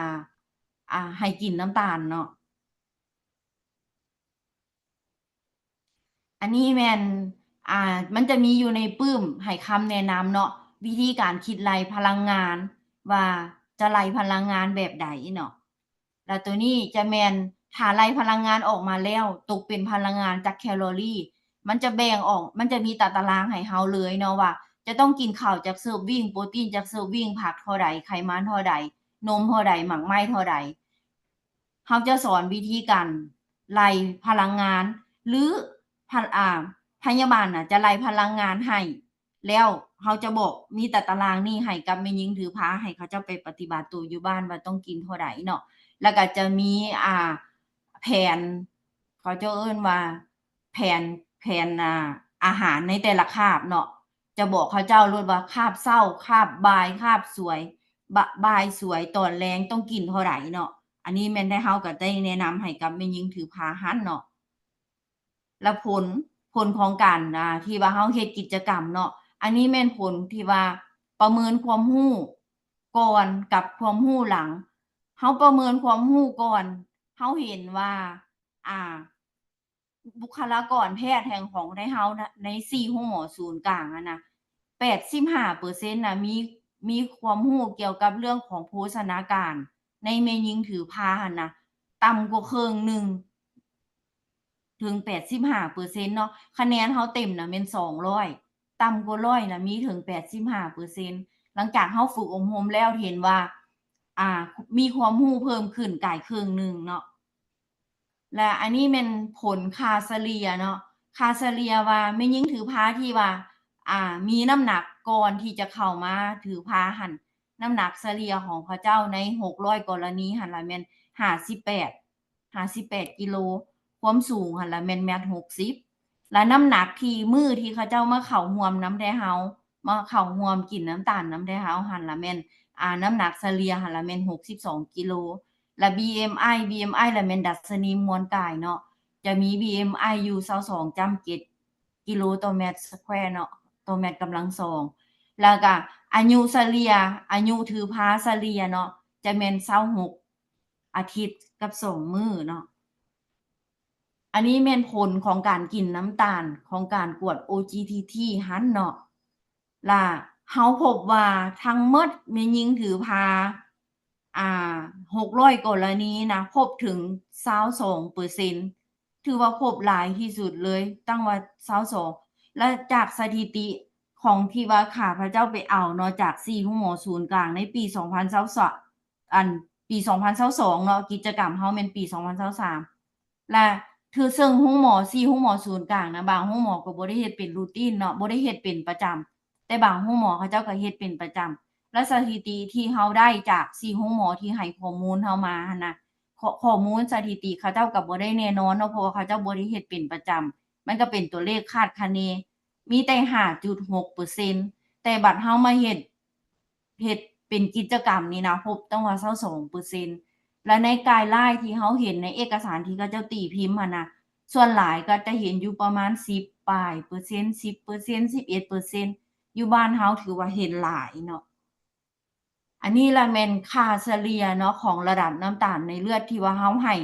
ให้กินน้ำตาลเนาะอันนี้แม่นมันจะมีอยู่ในปื้มให้คำแนะนำเนาะวิธีการคิดไล่พลังงานว่าจะไล่พลังงานแบบใดเนาะแล้วตัวนี้จะแม่นถ้าไล่พลังงานออกมาแล้วตกเป็นพลังงานจากแคลอรี่มันจะแบ่งออกมันจะมีตารางให้เฮาเลยเนาะว่าจะต้องกินข้าวจากเสิร์ฟวิ่งโปรตีนจากเสิร์ฟวิ่งผักเท่าใดไขมันเท่าใดนมเท่าใดหมักไหม้เท่าใดเฮาจะสอนวิธีการไล่พลังงานหรือพยาบาลน่ะจะไล่พลังงานให้แล้วเฮาจะบอกมีแต่ตารางนี้ให้กับแม่หญิงถือผ้าให้เขาเจ้าไปปฏิบัติตัวอยู่บ้านว่าต้องกินเท่าใดเนาะแล้วก็จะมีแผนเขาเจ้าเอิ้นว่าแผนอาหารในแต่ละคาบเนาะจะบอกเขาเจ้าโลดว่าคาบเช้าคาบบ่ายคาบสวยบ่ายสวยตอนแลงต้องกินเท่าใดเนาะอันนี้แม่นได้เฮาก็ได้แนะนำให้กับแม่หญิงถือผ้าหั้นเนาะแล้วผลของการที่ว่าเฮาเฮ็ดกิจกรรมเนาะอันนี้แม่นผลที่ว่าประเมินความรู้ก่อนกับความรู้หลังเฮาประเมินความรู้ก่อนเฮาเห็นว่าบุคลากรแพทย์แห่งของในเฮานะใน4โรงหมอศูนย์กลางน่ะ 85% น่ะมีความรู้เกี่ยวกับเรื่องของโภชนาการในแม่หญิงถือผ้าหั่นน่ะต่ำกว่าครึ่งหนึ่งถึง 85% เนาะคะแนนเฮาเต็มน่ะแม่น200ต่ำกว่า100น่ะมีถึง 85% หลังจากเฮาฝึกอบรมแล้วเห็นว่ามีความรู้เพิ่มขึ้นกายครึ่งหนึ่งเนาะและอันนี้แม่นผลค่าเฉลี่ยเนาะค่าเฉลี่ยว่าแม่หญิงถือผ้าที่ว่ามีน้ำหนักก่อนที่จะเข้ามาถือผ้าหั่นน้ำหนักเฉลี่ยของเขาเจ้าใน600กรณีหั่นล่ะแม่น58กิโลความสูงหั่นล่ะแม่น1.60 และน้ำหนักที่มื้อที่เขาเจ้ามาเข้าร่วมนำได้เฮามาเข้าร่วมกินน้ำตาลนำได้เฮาหั่นล่ะแม่นน้ำหนักเฉลี่ยหั่นล่ะแม่น62กิโลและ BMI ล่ะแม่นดัชนีมวลกายเนาะจะมี BMI อยู่ 22.7 กิโลต่อเมตรสแควร์เนาะต่อเมตรกำลัง2แล้วก็อายุเฉลี่ยอายุถือผ้าเฉลี่ยเนาะจะแม่น26อาทิตย์กับ2มื้อเนาะอันนี้แม่นผลของการกินน้ำตาลของการกวด OGTT หั้นเนาะล่ะเฮาพบว่าทั้งหมดแม่หญิงถือผ้า600กรณีนะพบถึง 22% ถือว่าพบหลายที่สุดเลยตั้งว่า22และจากสถิติของที่ว่าข้าพเจ้าไปเอาเนาะจาก4โรงหมอศูนย์กลางในปี2022ปี2022เนาะกิจกรรมเฮาแม่นปี2023และคือซึ่งโรงหมอ4โรงหมอศูนย์กลางนะบางโรงหมอก็บ่ได้เฮ็ดเป็นรูทีนเนาะบ่ได้เฮ็ดเป็นประจำแต่บางโรงหมอเขาเจ้าก็เฮ็ดเป็นประจำและสถิติที่เฮาได้จาก4โรงหมอที่ให้ข้อมูลเฮามาหั่นน่ะข้อมูลสถิติเขาเจ้าก็บ่ได้แน่นอนเนาะเพราะว่าเขาเจ้าบ่ได้เฮ็ดเป็นประจำมันก็เป็นตัวเลขคาดคะเนมีแต่ 5.6% แต่บัดเฮามาเฮ็ดเป็นกิจกรรมนี่นะพบตั้งว่า 22% และในไกด์ไลน์ที่เฮาเห็นในเอกสารที่เขาเจ้าตีพิมพ์หั่นน่ะส่วนหลายก็จะเห็นอยู่ประมาณ10 ปลายเปอร์เซ็นต์ 10% 11% อยู่บ้านเฮาถือว่าเห็นหลายเนาะอันนี้ละแม่นค่าเฉลี่ยเนาะของระดับน้ำตาลในเลือดที่ว่าเฮาให้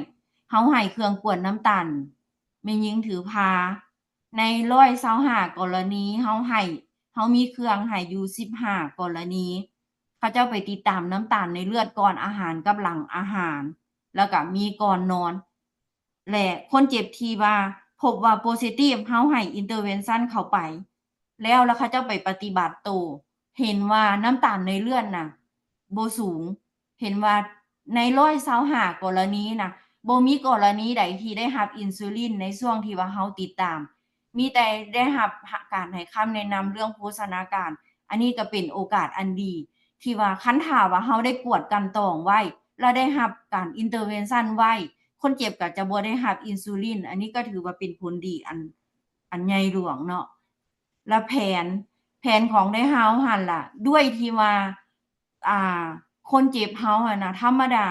เครื่องกวนน้ำตาลแม่หญิงถือพาใน125กรณีเฮามีเครื่องให้อยู่15กรณีเขาเจ้าไปติดตามน้ำตาลในเลือดก่อนอาหารกับหลังอาหาร แล้วก็มีก่อนนอนและคนเจ็บที่ว่าพบว่า positive เฮาให้ intervention เข้าไปแล้วเขาเจ้าไปปฏิบัติตัวเห็นว่าน้ำตาลในเลือดน่ะบ่สูงเห็นว่าใน125กรณีน่ะบ่มีกรณีใดที่ได้รับอินซูลินในช่วงที่ว่าเฮาติดตามมีแต่ได้รับการให้คำแนะนำเรื่องโภชนาการอันนี้ก็เป็นโอกาสอันดีที่ว่าคันถ้าว่าเฮาได้กวดกันตองไว้แล้วได้รับการอินเตอร์เวนชั่นไว้คนเจ็บก็จะบ่ได้รับอินซูลินอันนี้ก็ถือว่าเป็นผลดีอันใหญ่หลวงเนาะแล้วแผนของได้เฮาหั่นล่ะด้วยที่ว่าคนเจ็บเฮาอะนะธรรมดา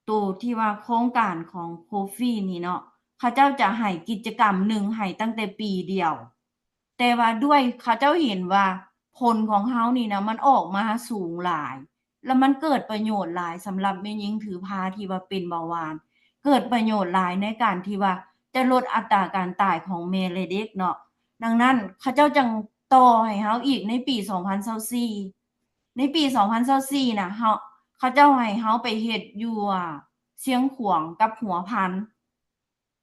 ตัวที่ว่าโครงการของโคฟีนี่เนาะเขาเจ้าจะให้กิจกรรมหนึ่งให้ตั้งแต่ปีเดียวแต่ว่าด้วยเขาเจ้าเห็นว่าผลของเฮานี่นะมันออกมาสูงหลายแล้วมันเกิดประโยชน์หลายสำหรับแม่หญิงถือพาที่ว่าเป็นเบาหวานเกิดประโยชน์หลายในการที่ว่าจะลดอัตราการตายของแม่และเด็กเนาะดังนั้นเขาเจ้าจังต่อให้เฮาอีกในปี2024ในปี2024น่ะเขาเจ้าให้เฮาไปเฮ็ดอยู่เชียงขวางกับหัวพัน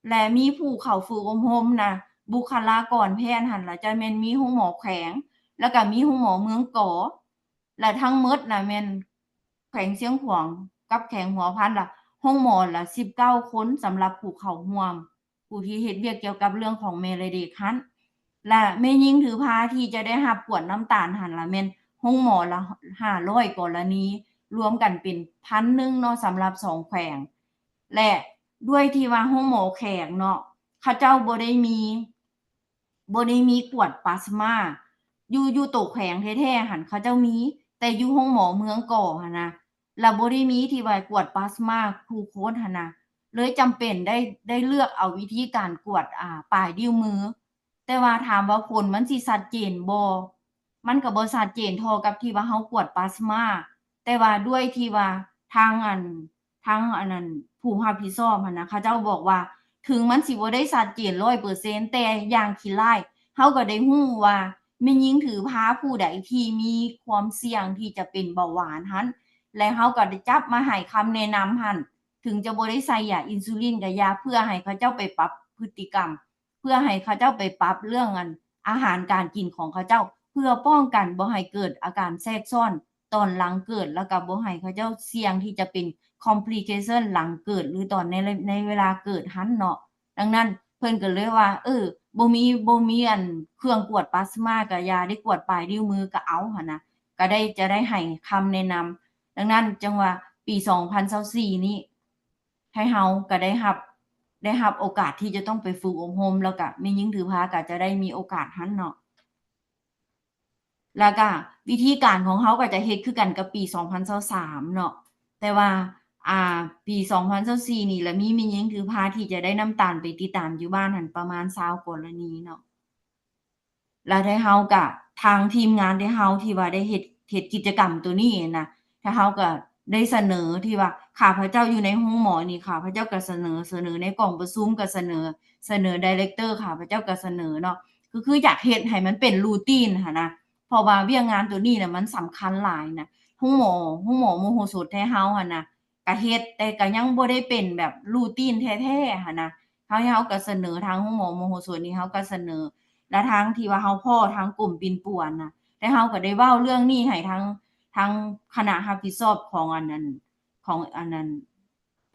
และมีผู้เข้าฝึกอบรมนะบุคลากรแพทย์หั่นล่ะจะแม่นมีโรงหมอแขวงแล้วก็มีโรงหมอเมืองกอและทั้งหมดน่ะแม่นแขวงเชียงขวางกับแขวงหัวพันล่ะโรงหมอละ19คนสำหรับผู้เข้าร่วมผู้ที่เฮ็ดเวียกเกี่ยวกับเรื่องของแม่และเด็กหั้นและแม่หญิงถือพาที่จะได้รับกวดน้ำตาลหั่นล่ะแม่นโรงหมอละ500กรณีรวมกันเป็น 1,000 เนาะสำหรับ2แขวงและด้วยที่ว่าโรงหมอแขวงเนาะเขาเจ้าบ่ได้มีกวดพลาสมาอยู่โตแขวงแท้ๆหั่นเขาเจ้ามีแต่อยู่โรงหมอเมืองกอหั่นนะแล้วบ่ได้มีที่ว่ากวดพลาสมาคูโคสหั่นนะเลยจำเป็นได้เลือกเอาวิธีการกวดปลายนิ้วมือแต่ว่าถามว่าผลมันสิชัดเจนบ่มันก็บ่ชัดเจนเท่ากับที่ว่าเฮากวดพลาสมาแต่ว่าด้วยที่ว่าทางอันนั้นผู้รับผิดชอบหั่นนะเขาเจ้าบอกว่าถึงมันสิบ่ได้ชัดเจน 100% แต่อย่างขี้ร้ายเฮาก็ได้รู้ว่าแม่หญิงถือพาผู้ใดที่มีความเสี่ยงที่จะเป็นเบาหวานหั้นและเฮาก็ได้จับมาให้คำแนะนำหั้นถึงจะบ่ได้ใส่ยาอินซูลินก็ยาเพื่อให้เขาเจ้าไปปรับพฤติกรรมเพื่อให้เขาเจ้าไปปรับเรื่องอาหารการกินของเขาเจ้าเพื่อป้องกันบ่ให้เกิดอาการแทรกซ้อนตอนหลังเกิดแล้วก็บ่ให้เขาเจ้าเสี่ยงที่จะเป็น complication หลังเกิดหรือตอนในเวลาเกิดหั้นเนาะดังนั้นเพิ่นก็เลยว่าบ่มีเครื่องกวดพลาสมาก็อย่าได้กวดปลายนิ้วมือก็เอาหั่นนะก็จะได้ให้คำแนะนำดังนั้นจังว่าปี2024นี้ให้เฮาก็ได้รับโอกาสที่จะต้องไปฝึกอบรมแล้วก็แม่หญิงถือพาก็จะได้มีโอกาสหั้นเนาะแล้วก็วิธีการของเฮาก็จะเฮ็ดคือกันกับปี2023เนาะแต่ว่าปี2024นี่แหละมีแม่หญิงถือพาที่จะได้น้ำตาลไปติดตามอยู่บ้านหั่นประมาณ20กรณีเนาะแล้วได้เฮาก็ทางทีมงานได้เฮาที่ว่าได้เฮ็ดกิจกรรมตัวนี้นะถ้าเฮาก็ได้เสนอที่ว่าข้าพเจ้าอยู่ในโรงหมอนี่ข้าพเจ้าก็เสนอในกล่องประชุมก็เสนอไดเรกเตอร์ข้าพเจ้าก็เสนอเนาะคืออยากเฮ็ดให้มันเป็น routine หั้นนะเพราะว่าเวียกงานตัวนี้น่ะมันสำคัญหลายนะโรงหมอโมโหสถแท้เฮาหั่นน่ะก็เฮ็ดแต่ก็ยังบ่ได้เป็นแบบ routine แท้ๆหั่นนะเฮาก็เสนอทางโรงหมอโมโหสถนี่เฮาก็เสนอและทางที่ว่าเฮาพ้อทางกลุ่มปิ่นป่วนน่ะแต่เฮาก็ได้เว้าเรื่องนี้ให้ทางคณะรับผิดชอบของอันนั้น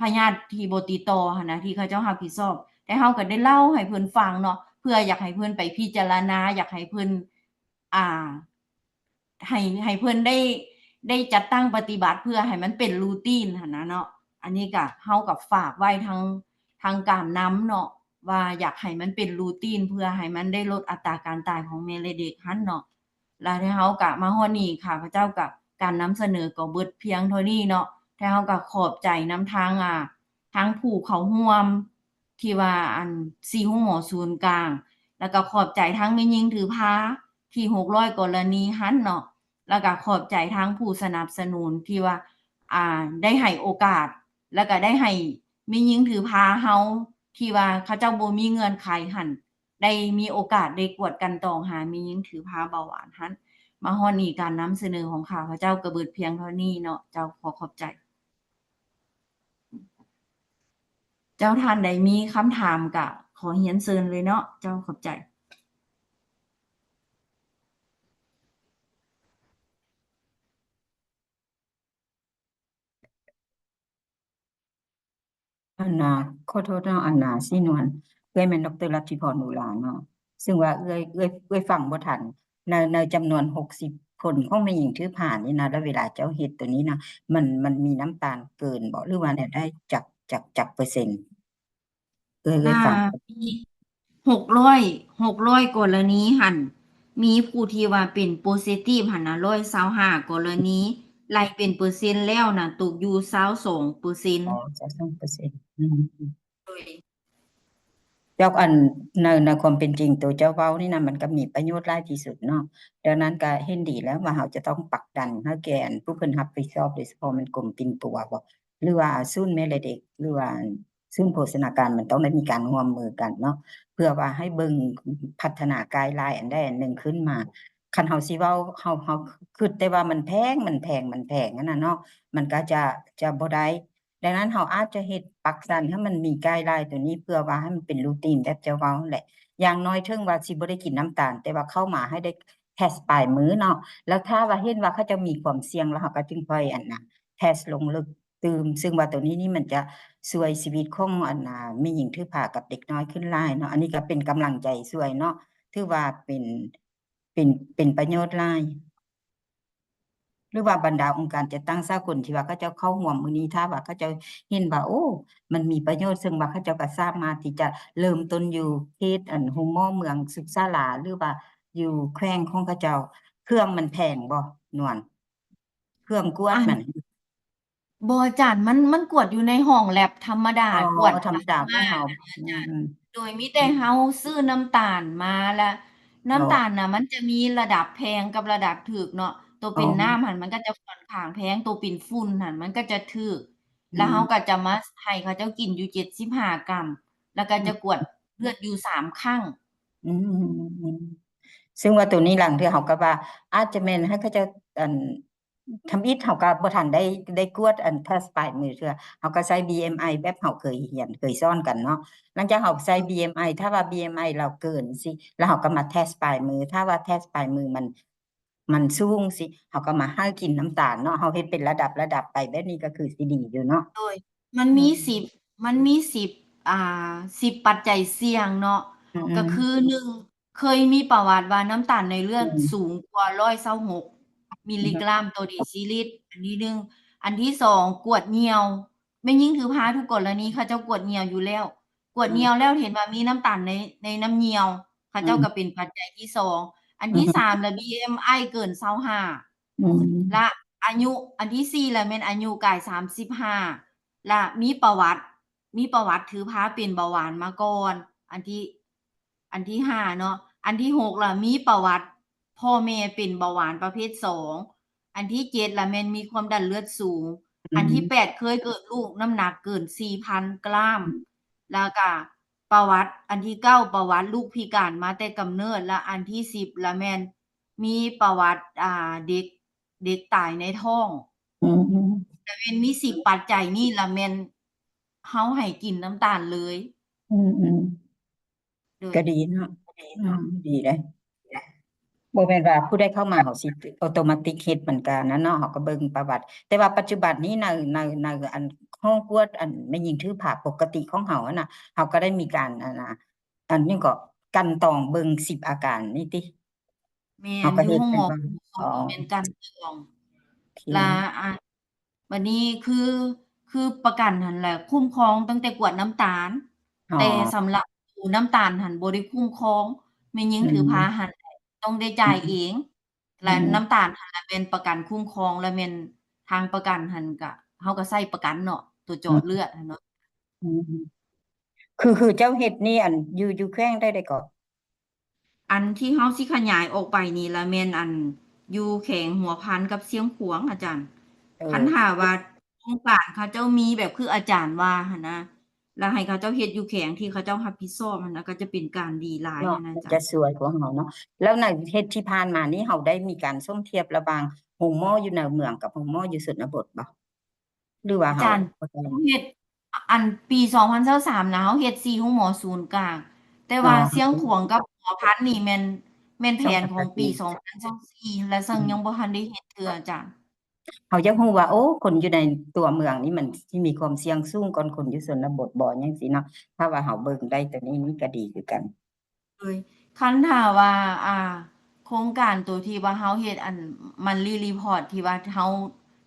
พยาธิที่บ่ติดต่อหั่นนะที่เขาเจ้ารับผิดชอบแต่เฮาก็ได้เล่าให้เพิ่นฟังเนาะเพื่ออยากให้เพิ่นไปพิจารณาอยากให้เพิ่นให้เพิ่นได้จัดตั้งปฏิบัติเพื่อให้มันเป็น routine หั่นนะเนาะอันนี้ก็เฮาก็ฝากไว้ทางการนำเนาะว่าอยากให้มันเป็น routine เพื่อให้มันได้ลดอัตราการตายของแม่และเด็กหั้นเนาะแล้วที่เฮาก็มาฮอดนี้ข้าพเจ้าก็การนำเสนอก็เบิดเพียงเท่านี้เนาะแต่เฮาก็ขอบใจนำทางผู้เข้าร่วมที่ว่า4โรงหมอศูนย์กลาง แล้วก็ขอบใจทั้งแม่หญิงถือผ้าที่600กรณีหั้นเนาะแล้วก็ขอบใจทั้งผู้สนับสนุนที่ว่าได้ให้โอกาส แล้วก็ได้ให้แม่หญิงถือผ้าเฮาที่ว่าเขาเจ้าบ่มีเงื่อนไขหั้นได้มีโอกาสได้กวดกันตองหาแม่หญิงถือผ้าเบาหวานหั้นมาฮอดนี้การนำเสนอของข้าพเจ้าก็เบิดเพียงเท่านี้เนาะเจ้าขอขอบใจ เจ้าท่านใดมีคำถามก็ขอเรียนเชิญเลยเนาะเจ้าขอบใจ อันน่ะขอโทษเนาะอันน่ะสินวลเอ้ยแม่นดร. ลัทธิพรอุราเนาะซึ่งว่าเอ้ยฟังบ่ทันในจำนวน60คนของแม่หญิงถือผ้านี่นะแล้วเวลาเจ้าเฮ็ดตัวนี้นะมันมีน้ำตาลเกินบ่หรือว่าเนี่ยได้จากเปอร์เซ็นต์เอ้ยฟัง มี600กรณีหันมีผู้ที่ว่าเป็น positive หันนะ125กรณีไล่เป็นเปอร์เซ็นต์แล้วน่ะตกอยู่22% อ๋อจะ2%อืม โดย เจ้าอันในความเป็นจริงตัวเจ้าเว้านี่นะมันก็มีประโยชน์หลายที่สุดเนาะดังนั้นก็เห็นดีแล้วว่าเราจะต้องผลักดันให้แก่อันผู้เพิ่นรับผิดชอบโดยเฉพาะมันกรมปิ่นปัวบ่หรือว่าศูนย์แม่และเด็กหรือว่าศูนย์โภชนาการมันต้องได้มีการร่วมมือกันเนาะเพื่อว่าให้เบิ่งพัฒนาไกด์ไลน์อันใดอันหนึ่งขึ้นมาคันเฮาสิเว้าเฮาคิดแต่ว่ามันแพงอันน่ะเนาะมันก็จะบ่ได้ ดังนั้นเราอาจจะเฮ็ดปักสันให้มันมีไกด์ไลน์ตัวนี้เพื่อว่าให้มันเป็นรูทีนแบบเจ้าเว้านั่นแหละอย่างน้อยถึงว่าสิบ่ได้กินน้ำตาล แต่ว่าเข้ามาให้ได้เทสต์ปลายมื้อเนาะแล้วถ้าว่าเห็นว่าเขาจะมีความเสี่ยงแล้วเราก็จึงค่อยอันน่ะเทสต์ลงลึกตื่มซึ่งว่าตัวนี้นี่มันจะช่วยชีวิตของอันน่ะแม่หญิงถือผ้ากับเด็กน้อยขึ้นหลายเนาะอันนี้ก็เป็นกำลังใจช่วยเนาะถือว่าเป็นประโยชน์หลาย หรือว่าบรรดาองค์การจัดตั้งสากลที่ว่าเขาเจ้าเข้าร่วมมื้อนี้ถ้าว่าเขาเจ้าเห็นว่าโอ้มันมีประโยชน์ซึ่งว่าเขาเจ้าก็สามารถที่จะเริ่มต้นอยู่เขตอันโฮมอเมืองสุขศาลาหรือว่าอยู่แขวงของเขาเจ้าเครื่องมันแพงบ่นวลเครื่องกวดมัน บ่อาจารย์มันกวดอยู่ในห้องแลบธรรมดา อ๋อก วด ธรรมดาของเฮา อาจารย์ อืม โดยมีแต่เฮาซื้อน้ำตาลมาแล้ว น้ำตาลน่ะมันจะมีระดับแพงกับระดับถูกเนาะตัวเป็นน้ำหั่นมันก็จะค่อนข้างแพงตัวเป็นฝุ่นหั่นมันก็จะถูกแล้วเฮาก็จะมาให้เขาเจ้ากินอยู่75กรัม แล้วก็จะกวดเลือดอยู่3ครั้ง อืมซึ่งว่าตัวนี้หลังที่เขาก็ว่าอาจจะแม่นให้เขาเจะอันทำอิฐเขาก็บ่ทันได้กวดอันเทสปลายมือเทื่อเขาก็ใช้ BMI แบบเขาเคยเรียนเคยสอนกันเนาะหลังจากเขาใช้ BMI ถ้าว่า BMI เราเกินสิแล้วเขาก็มาเทสปลายมือถ้าว่าเทสปลายมือมันสูงสิเขาก็มาให้กินน้ำตาลเนาะเขาเฮ็ดเป็นระดับไปแบบนี้ก็คือสิดีอยู่เนาะ โดยมันมี1010ปัจจัยเสี่ยงเนาะ อืม ก็คือ1เคยมีประวัติว่าน้ำตาลในเลือด อืม สูงกว่า126มิลลิกรัมต่อเดซิลิตร อันที่1อันที่2กวดเหยี่ยวแม่หญิงถือผ้าทุกกรณีเขาเจ้ากวดเหยี่ยวอยู่แล้ว กวดเหยี่ยวแล้วเห็นว่ามีน้ำตาลในน้ำเหยี่ยวเขาเจ้าก็เป็นปัจจัยที่2อันที่3แล้ว BMI เกิน25 อืม และอายุอันที่4แล้วแม่นอายุกาย35และมีประวัติถือผ้าเป็นเบาหวานมาก่อน อันที่5เนาะอันที่6ล่ะมีประวัติพ่อแม่เป็นเบาหวานประเภท2อันที่7ล่ะแม่นมีความดันเลือดสูง อันที่8เคยเกิดลูกน้ำหนักเกิน 4,000 กรัม แล้วก็ประวัติอันที่9ประวัติลูกพิการมาแต่กำเนิดและอันที่10ละแม่นมีประวัติเด็กตายในท้อง อืม แต่แม่นมี10ปัจจัยนี่ละแม่นเฮาให้กินน้ำตาลเลย อืม โดย ก็ดีเนาะดีเลยบ่แม่นว่าผู้ใดเข้ามาเขาสิออโตเมติกเฮ็ดเหมือนกันนะเนาะเขาก็เบิ่งประวัติ แต่ว่าปัจจุบันนี้ในอันห้องกวดอันแม่หญิงถือผ้าปกติของเขาอะน่ะเขาก็ได้มีการอันนี้ก็กันตองเบิ่ง10อาการนี่ติ แม่ เขา น ก็ อ เฮ็ ยู่ ด ห้องหม แม่น อ บ่ เขา อ๋อ ก็แม่นกันกรอง โอเค และบัดนี้คือประกันหั่นแหละคุ้มครองตั้งแต่กวดน้ำตาล อ๋อ แต่สำหรับผู้น้ำตาลหั่นบ่ได้คุ้มครองแม่หญิง อื ถือ ม ผ้าหั่นแหละต้องได้จ่ายเอง และ อืม น้ำตาลหั่นแหละแม่นประกันคุ้มครองและแม่นทางประกันหั่นก็เฮาก็ใช้ประกันเนาะตัวเจาะเลือดอะเนาะ อืมคือเจ้าเฮ็ดนี่อันอยู่แขวงได้ก็ อันที่เฮาสิขยายออกไปนี่ละแม่นอันอยู่แขวงหัวพันกับเชียงขวางอาจารย์ เอ คัน อ ถ้าว่าโครงการเขาเจ้ามีแบบคืออาจารย์ว่าหั้นนะ แล้วให้เขาเจ้าเฮ็ดอยู่แขวงที่เขาเจ้ารับผิดชอบหั้นนะก็จะเป็นการดีหลาย เนาะ หั้นนะ มัน จ้ะ จะสวยกว่าเราเนาะแล้วในเฮ็ดที่ผ่านมานี่เราได้มีการส้มเทียบระหว่างโรงหมออยู่ในเมืองกับโรงหมออยู่ชนบทบ่หรือว่า อา เรา จารย์ บ่ได้ เขาเฮ็ดอันปี2023นะเขาเฮ็ด4โรงหมอศูนย์กลาง แต่ อ๋อ ว่าเชียงขวางกับหัวพันนี่แม่นแผนของปี 2024 2024และซึ่งยังบ่ทันได้เฮ็ดเทื่ออาจารย์ เราอยากรู้ว่า โอ้ คนอยู่ในตัวเมืองนี่มันสิมีความเสี่ยงสูงกว่าคนอยู่ชนบทบ่จังซี้เนาะ ถ้าว่าเราเบิ่งได้ตัวนี้มันก็ดีคือกัน เลยคันถ้าว่าโครงการตัวที่ว่าเฮาเฮ็ดอันมันรีพอร์ตที่ว่าเฮา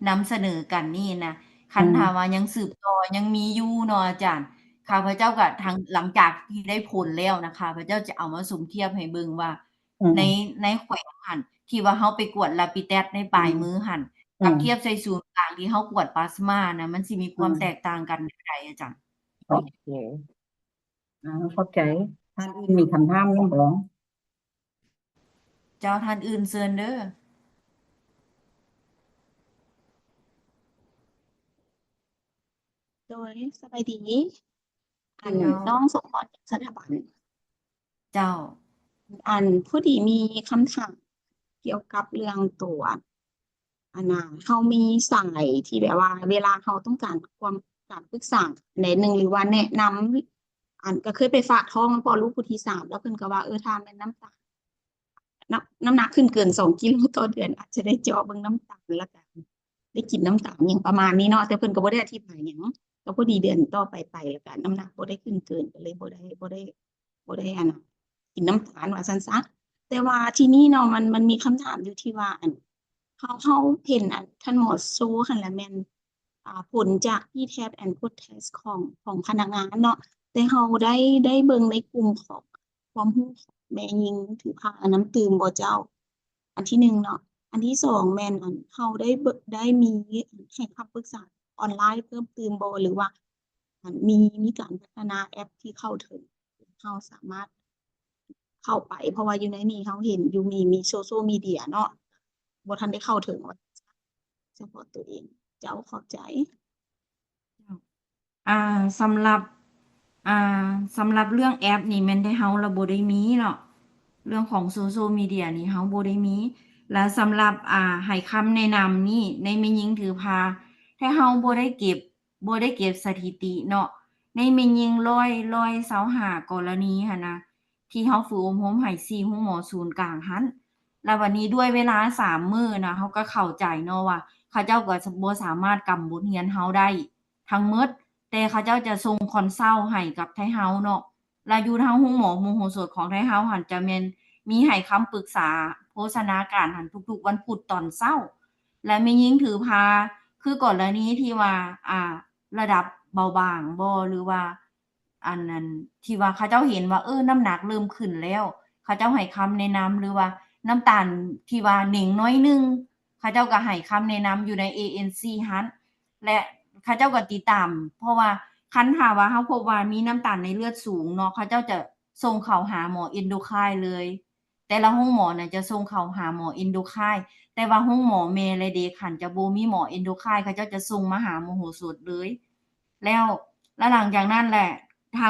นำเสนอกันนี่นะคั อื นถ้า ม ว่ายังสืบต่อยังมีอยู่เนาะอาจารย์ ข้าพเจ้าก็ทางหลังจากที่ได้ผลแล้วนะข้าพเจ้าจะเอามาสุ่มเทียบให้เบิ่งว่า อื ใน ม แขวงหั้นที่ว่าเฮาไปกวด Rapid Test ในป อื ลาย ม มือหั้น อื กับ ม เทียบใส่ศูนย์กลางที่เฮากวดพลาสมาน่ะ มันสิมีค อื วามแต ม กต่างกันแบบใดอาจารย์? โอเค เข้าใจ ท่านอื่นมีคำถามยังบ่? เจ้าท่านอื่นเชิญเด้อ โดยสบายดี อัน เจ้า น้องสมพรจากสถาบัน เจ้า อันพอดีมีคำถามเกี่ยวกับเรื่องตัว อันน่ะเรามีสายที่แบบว่าเวลาเราต้องการการปรึกษาอันใดหนึ่งหรือว่าแนะนำ อันก็เคยไปฝากท้องพ่อลูกผู้ที่ 3 แล้วเพิ่นก็ว่า ถ้าแม่นน้ำตาล น้ำหนักขึ้นเกิน 2 กิโลต่อเดือน อาจจะได้เจาะเบิ่งน้ำตาลแล้วก็ได้กินน้ำตาลหยังประมาณนี้เนาะ แต่เพิ่นก็บ่ได้อธิบายหยัง ก็พอดีเดือนต่อไปแล้วก็น้ำหนักบ่ได้ขึ้นเกิน ก็เลยบ่ได้อันน่ะกินน้ำตาลว่าซั่นซะ แต่ว่าทีนี้เนาะมันมีคำถามอยู่ที่ว่าอันเราเห็นอันท่านหมอโชว์หั้นแหละแม่นผลจาก PTAT and Food Test ของพนักงานเนาะ แต่เราได้เบิ่งในกลุ่มของความรู้ของแม่หญิงถือพาน้ำตื่มบ่เจ้า อันที่ 1 เนาะ อันที่ 2 แม่นอันเราได้มีให้คำปรึกษาออนไลน์เพิ่มเติมบ่หรือว่าอันมีการพัฒนาแอปที่เข้าถึงเราสามารถเข้าไป เพราะว่าอยู่ในนี้เราเห็นอยู่มีโซเชียลมีเดียเนาะ บ่ทันได้เข้าถึงว่าเฉพาะตัวเอง เจ้าขอบใจ สำหรับ สำหรับเรื่องแอปนี่แม่นแต่เราบ่ได้มีเนาะ เรื่องของ Social Media นี่เราบ่ได้มี และสำหรับ ให้คำแนะนำนี่ในแม่หญิงถือพา ถ้าเราบ่ได้เก็บสถิติเนาะ ในแม่หญิง125 กรณีหั้นนะ ที่เราฝึกอบรมให้4โรงหมอศูนย์กลางหั้น แล้วบัดนี้ด้วยเวลา 3 มื้อนะ เราก็เข้าใจเนาะว่าเขาเจ้าก็บ่สามารถกำบทเรียนเราได้ทั้งหมด แต่เขาเจ้าจะส่งคอนซัลต์ให้กับไทเราเนาะ แล้วอยู่ทางโรงหมอโมโหสถของไทเราหั้นจะแม่นมีให้คำปรึกษาโภชนาการหั้นทุกๆวันพุธตอนเช้า และแม่หญิงถือพา คือกรณีที่ว่า ระดับเบาบางบ่ หรือว่าอันนั้นที่ว่าเขาเจ้าเห็นว่า น้ำหนักเริ่มขึ้นแล้ว เขาเจ้าให้คำแนะนำ หรือว่าน้ำตาลที่ว่าเหน่งน้อยหนึ่ง เขาเจ้าก็ให้คำแนะนำอยู่ใน ANC หั้น และเขาเจ้าก็ติดตาม เพราะว่าคันถ้าว่าเราพบว่ามีน้ำตาลในเลือดสูงเนาะ เขาเจ้าจะส่งเข้าหาหมอ Endocrine เลย แต่ละโรงหมอน่ะจะส่งเข้าหาหมอ Endocrine แต่ว่าโรงหมอแม่และเด็กหั้นจะบ่มีหมอ Endocrine เขาเจ้าจะส่งมาหาโมโหสถเลย แล้วหลังจากนั้นแหละ ท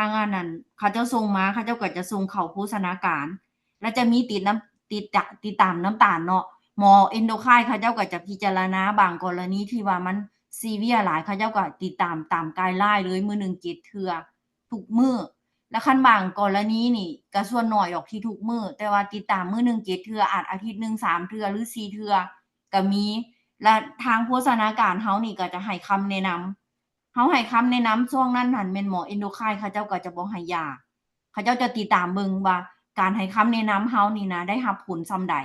างอันนั้นเขาเจ้าส่งมา เขาเจ้าก็จะส่งเข้าโภชนาการ แล้วจะมีติดตามน้ำตาลเนาะ หมอ Endocrine เขาเจ้าก็จะพิจารณาบางกรณีที่ว่ามันซีเวียร์หลาย เขาเจ้าก็ติดตามไกด์ไลน์เลย มื้อหนึ่ง7 เทื่อ ทุกมื้อ แล้วคันบางกรณีนี่ก็ส่วนน้อยดอกที่ทุกมื้อ แต่ว่าติดตามมื้อหนึ่ง7 เทื่อ อาจอาทิตย์หนึ่ง3 เทื่อหรือ4 เทื่อก็มี และทางโภชนาการเรานี่ก็จะให้คำแนะนำ เราให้คำแนะนำช่วงนั้นหั้นแม่นหมอ Endocrine เขาเจ้าก็จะบ่ให้ยา เขาเจ้าจะติดตามเบิ่งว่าการให้คำแนะนำเรานี่นะได้รับผลส่ำใด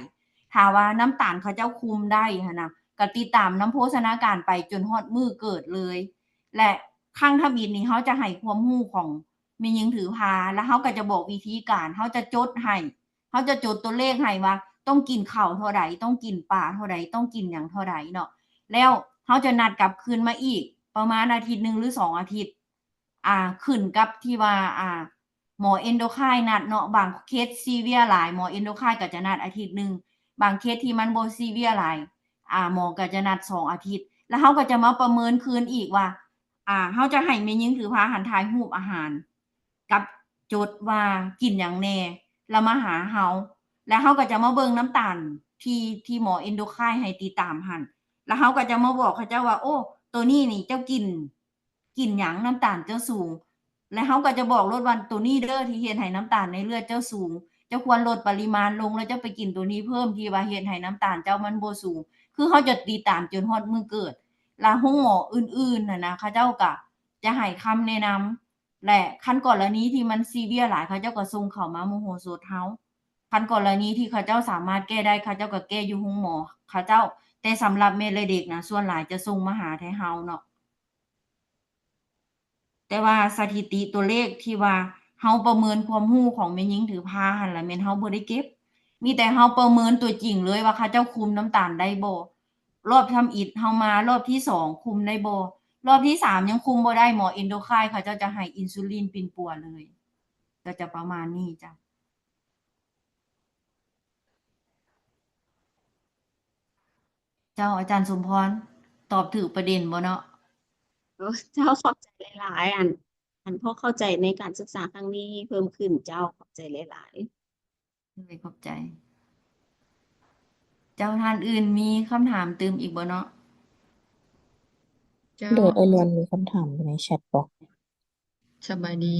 ถ้าว่าน้ำตาลเขาเจ้าคุมได้หั้นน่ะ ก็ติดตามนำโภชนาการไปจนฮอดมื้อเกิดเลย และครั้งทบิดนี่เราจะให้ความรู้ของแม่หญิงถือพา แล้วเราก็จะบอกวิธีการ เราจะจดให้ เราจะจดตัวเลขให้ว่าต้องกินข้าวเท่าใด ต้องกินปลาเท่าใด ต้องกินหยังเท่าใดเนาะ แล้วเราจะนัดกลับคืนมาอีกประมาณอาทิตย์หนึ่งหรือ 2 อาทิตย์ ขึ้นกับที่ว่า หมอเอนโดไคน์นัดเนาะบางเคสซีเวียหลายหมอเอนโดไคน์ก็จะนัดอาทิตย์หนึงบางเคสที่มันบ่ซีเวียหลายหมอก็จะนัด2อาทิตย์แล้วเขาก็จะมาประเมินคืนอีกว่าเขาจะให้แม่หญิงถือพาหันถ่ายรูปอาหาร กับจดว่ากินหยังแหน่แล้วมาหาเฮาแล้วเฮาก็จะมาเบิ่งน้ำตาลที่หมอเอนโดไคน์ให้ติดตามหั่นแล้วเฮาก็จะมาบอกเขาเจ้าว่าโอ้ตัวนี้นี่เจ้ากินหยังน้ำตาลเจ้าสูง แล้วเฮาก็จะบอกโลดว่าตัวนี้เด้อที่เฮ็ดให้น้ำตาลในเลือดเจ้าสูง เจ้าควรลดปริมาณลงแล้วเจ้าไปกินตัวนี้เพิ่มที่ว่าเฮ็ดให้น้ำตาลเจ้ามันบ่สูง คือเขาจะติดตามจนฮอดมื้อเกิด แล้วโรงหมออื่นๆน่ะนะเขาเจ้าก็จะให้คำแนะนำและคันกรณีที่มันซีเวียหลายเขาเจ้าก็ส่งเข้ามาโมโหสดเฮาคันกรณีที่เขาเจ้าสามารถแก้ได้เขาเจ้าก็แก้อยู่โรงหมอเขาเจ้า แต่สำหรับแม่และเด็กนะส่วนหลายจะส่งมาหาไทเฮาเนาะแต่ว่าสถิติตัวเลขที่ว่าเฮาประเมินความรู้ของแม่หญิงถือพาหั่นล่ะแม่นเฮาบ่ได้เก็บ มีแต่เฮาประเมินตัวจริงเลยว่าเขาเจ้าคุมน้ำตาลได้บ่รอบทำอิฐเฮามารอบที่2คุมได้บ่รอบที่3ยังคุมบ่ได้หมอเอนโดไคน์เขาเจ้าจะให้อินซูลินปิ่นปัวเลย ก็จะประมาณนี้จ้ะเจ้าอาจารย์สมพรตอบถูกประเด็นบ่เนาะ เจ้าขอบใจหลายๆอันพอเข้าใจในการศึกษาครั้งนี้เพิ่มขึ้นเจ้าขอบใจหลายๆ เลยขอบใจ เจ้าท่านอื่นมีคำถามเติมอีกบ่เนาะ โดยไอ้นวลมีคำถามอยู่ในแชทบอก สบายดี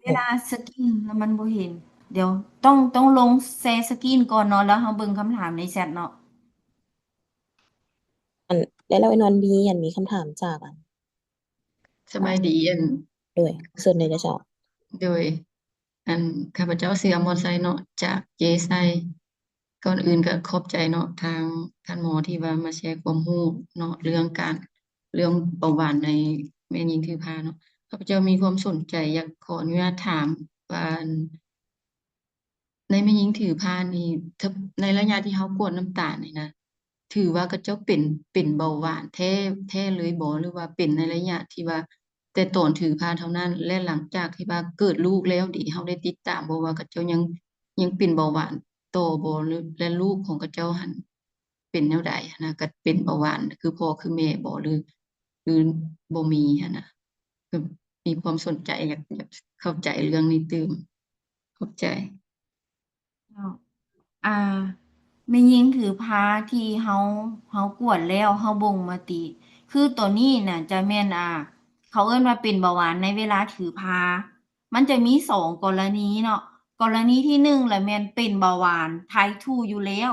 เวลาสกรีนแล้วมันบ่เห็น เดี๋ยวต้องลงแชร์สกรีนก่อนเนาะแล้วเฮาเบิ่งคำถามในแชทเนาะ แล้วไอ้นวลมีคำถามจากสบายดีด้วยส่วนในจะเจ้า โดยข้าพเจ้าซื้อมอไซค์เนาะจากเจไซก่อนอื่นก็ขอบใจเนาะทางท่านหมอที่ว่ามาแชร์ความรู้เนาะเรื่องเบาหวานในแม่หญิงถือพาเนาะข้าพเจ้ามีความสนใจอยากขออนุญาตถามว่าในแม่หญิงถือพานี่ถ้าในระยะที่เขากวดน้ำตาลนี่นะถือว่าก็เจ้าเป็นเบาหวานแท้เลยบ่หรือว่าเป็นในระยะที่ว่า แต่ตอนถือพาเท่านั้นและหลังจากที่ว่าเกิดลูกแล้วดีเขาได้ติดตามบ่ว่ากับเจ้ายังเป็นเบาหวานโตบ่หรือและลูกของกับเจ้าหันเป็นแนวใดหั้นนะก็เป็นเบาหวานคือพ่อคือแม่บ่หรือบ่มีหั้นนะก็มีความสนใจอยากเข้าใจเรื่องนี้ตื่มเข้าใจ เนาะแม่หญิงถือพาที่เฮากวดแล้วเฮาบ่งมาติ คือตัวนี้น่ะจะแม่นเขาเอิ้นว่าเป็นเบาหวานในเวลาถือพา มันจะมี2กรณีเนาะกรณีที่1ล่ะแม่นเป็นเบาหวาน Type 2อยู่แล้ว